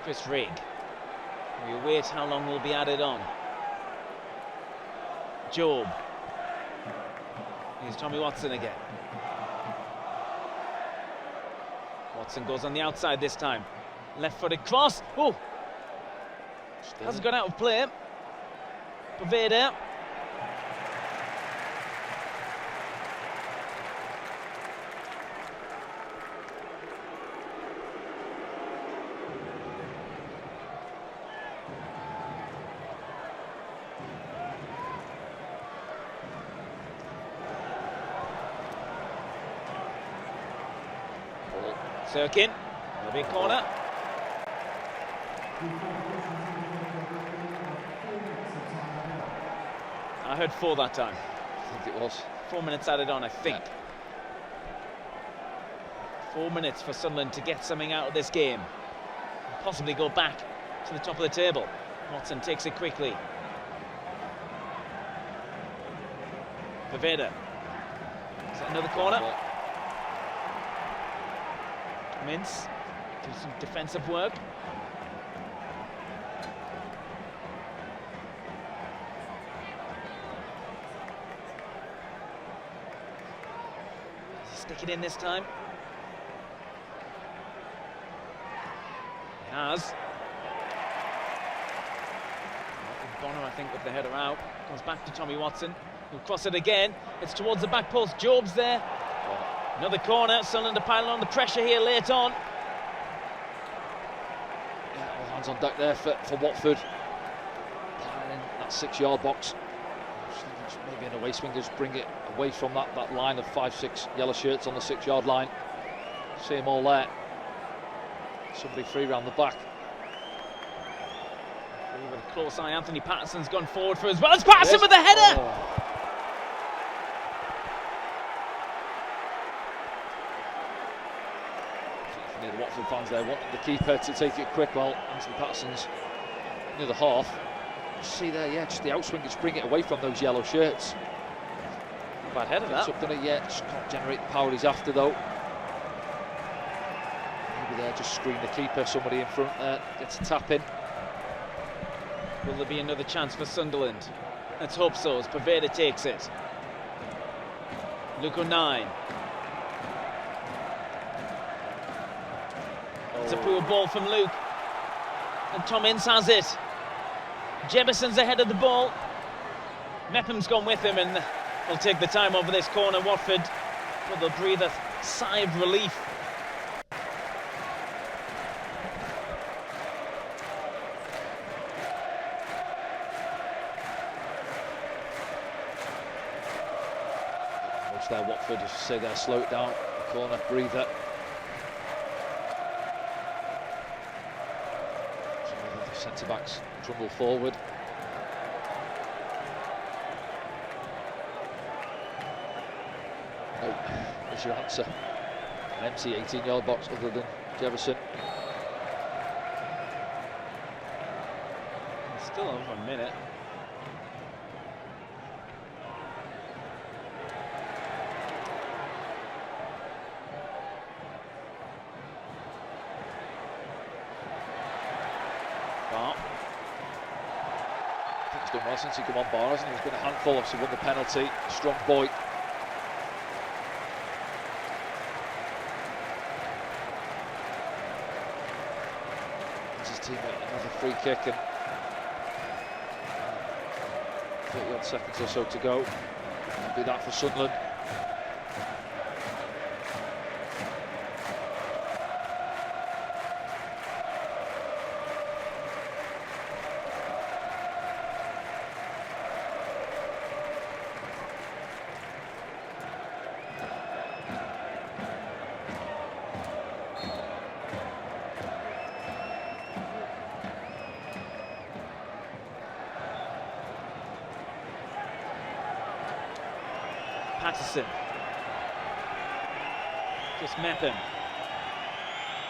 Chris Rigg. We await how long will be added on. Job. Here's Tommy Watson again. Watson goes on the outside this time. Left-footed cross. Oh! Hasn't gone out of play. Poveda. Sirkin. There'll be a corner. I heard 4 that time. I think it was. 4 minutes added on, I think. Yeah. 4 minutes for Sunderland to get something out of this game. And possibly go back to the top of the table. Watson takes it quickly. Poveda. Is that another corner? Mintz. Do some defensive work. Stick it in this time. He has. Bonner, I think, with the header out. Comes back to Tommy Watson. He'll cross it again. It's towards the back post. Job's there. Another corner. Sunderland are piling on the pressure here late on. Yeah, all hands on deck there for Watford. Piling in that 6-yard box. Maybe an away swing, just bring it away from that line of 5-6 yellow shirts on the 6-yard line. See them all there. Somebody free round the back. With a close eye, Anthony Patterson's gone forward for as well. It's Patterson with the header! Oh. The Watford fans there wanting the keeper to take it quick. Well, Anthony Patterson's near the half. See there, yeah, just the outswing, just bring it away from those yellow shirts. Bad header that. Up, done it yet? Just can't generate the power he's after though. Maybe there, just screen the keeper. Somebody in front there gets a tap in. Will there be another chance for Sunderland? Let's hope so, as Poveda takes it. Luke O'Nien. It's a poor ball from Luke. And Tom Ince has it. Jefferson's ahead of the ball. Mepham's gone with him, and they'll take the time over this corner. Watford will breathe a sigh of relief. Watch there, Watford, just say there, slow it down. Corner, breather. Centre-backs trundle forward. No, what's your answer? An empty 18-yard box other than Jefferson. Still over a minute. Bar. I think he's done well since he come on board, hasn't he? He's been a handful, obviously won the penalty, strong boy. It's his teammate, another free kick, and 30 odd seconds or so to go. That'll be that for Sunderland. Patterson. Just Mepham.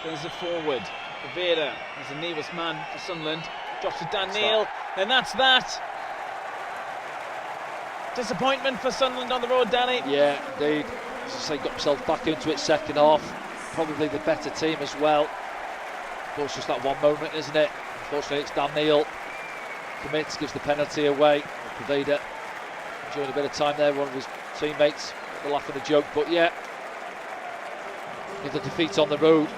Plays it forward. Rivera is the nearest man for Sunderland. Drops to Dan Neil. And that's that. Disappointment for Sunderland on the road, Danny. Yeah, indeed. As I say, got himself back into it second half. Probably the better team as well. But it's just that one moment, isn't it? Unfortunately, it's Dan Neil. Commits, gives the penalty away. Rivera enjoying a bit of time there, one of his teammates, the laugh and the joke, but yeah, with the defeat on the road,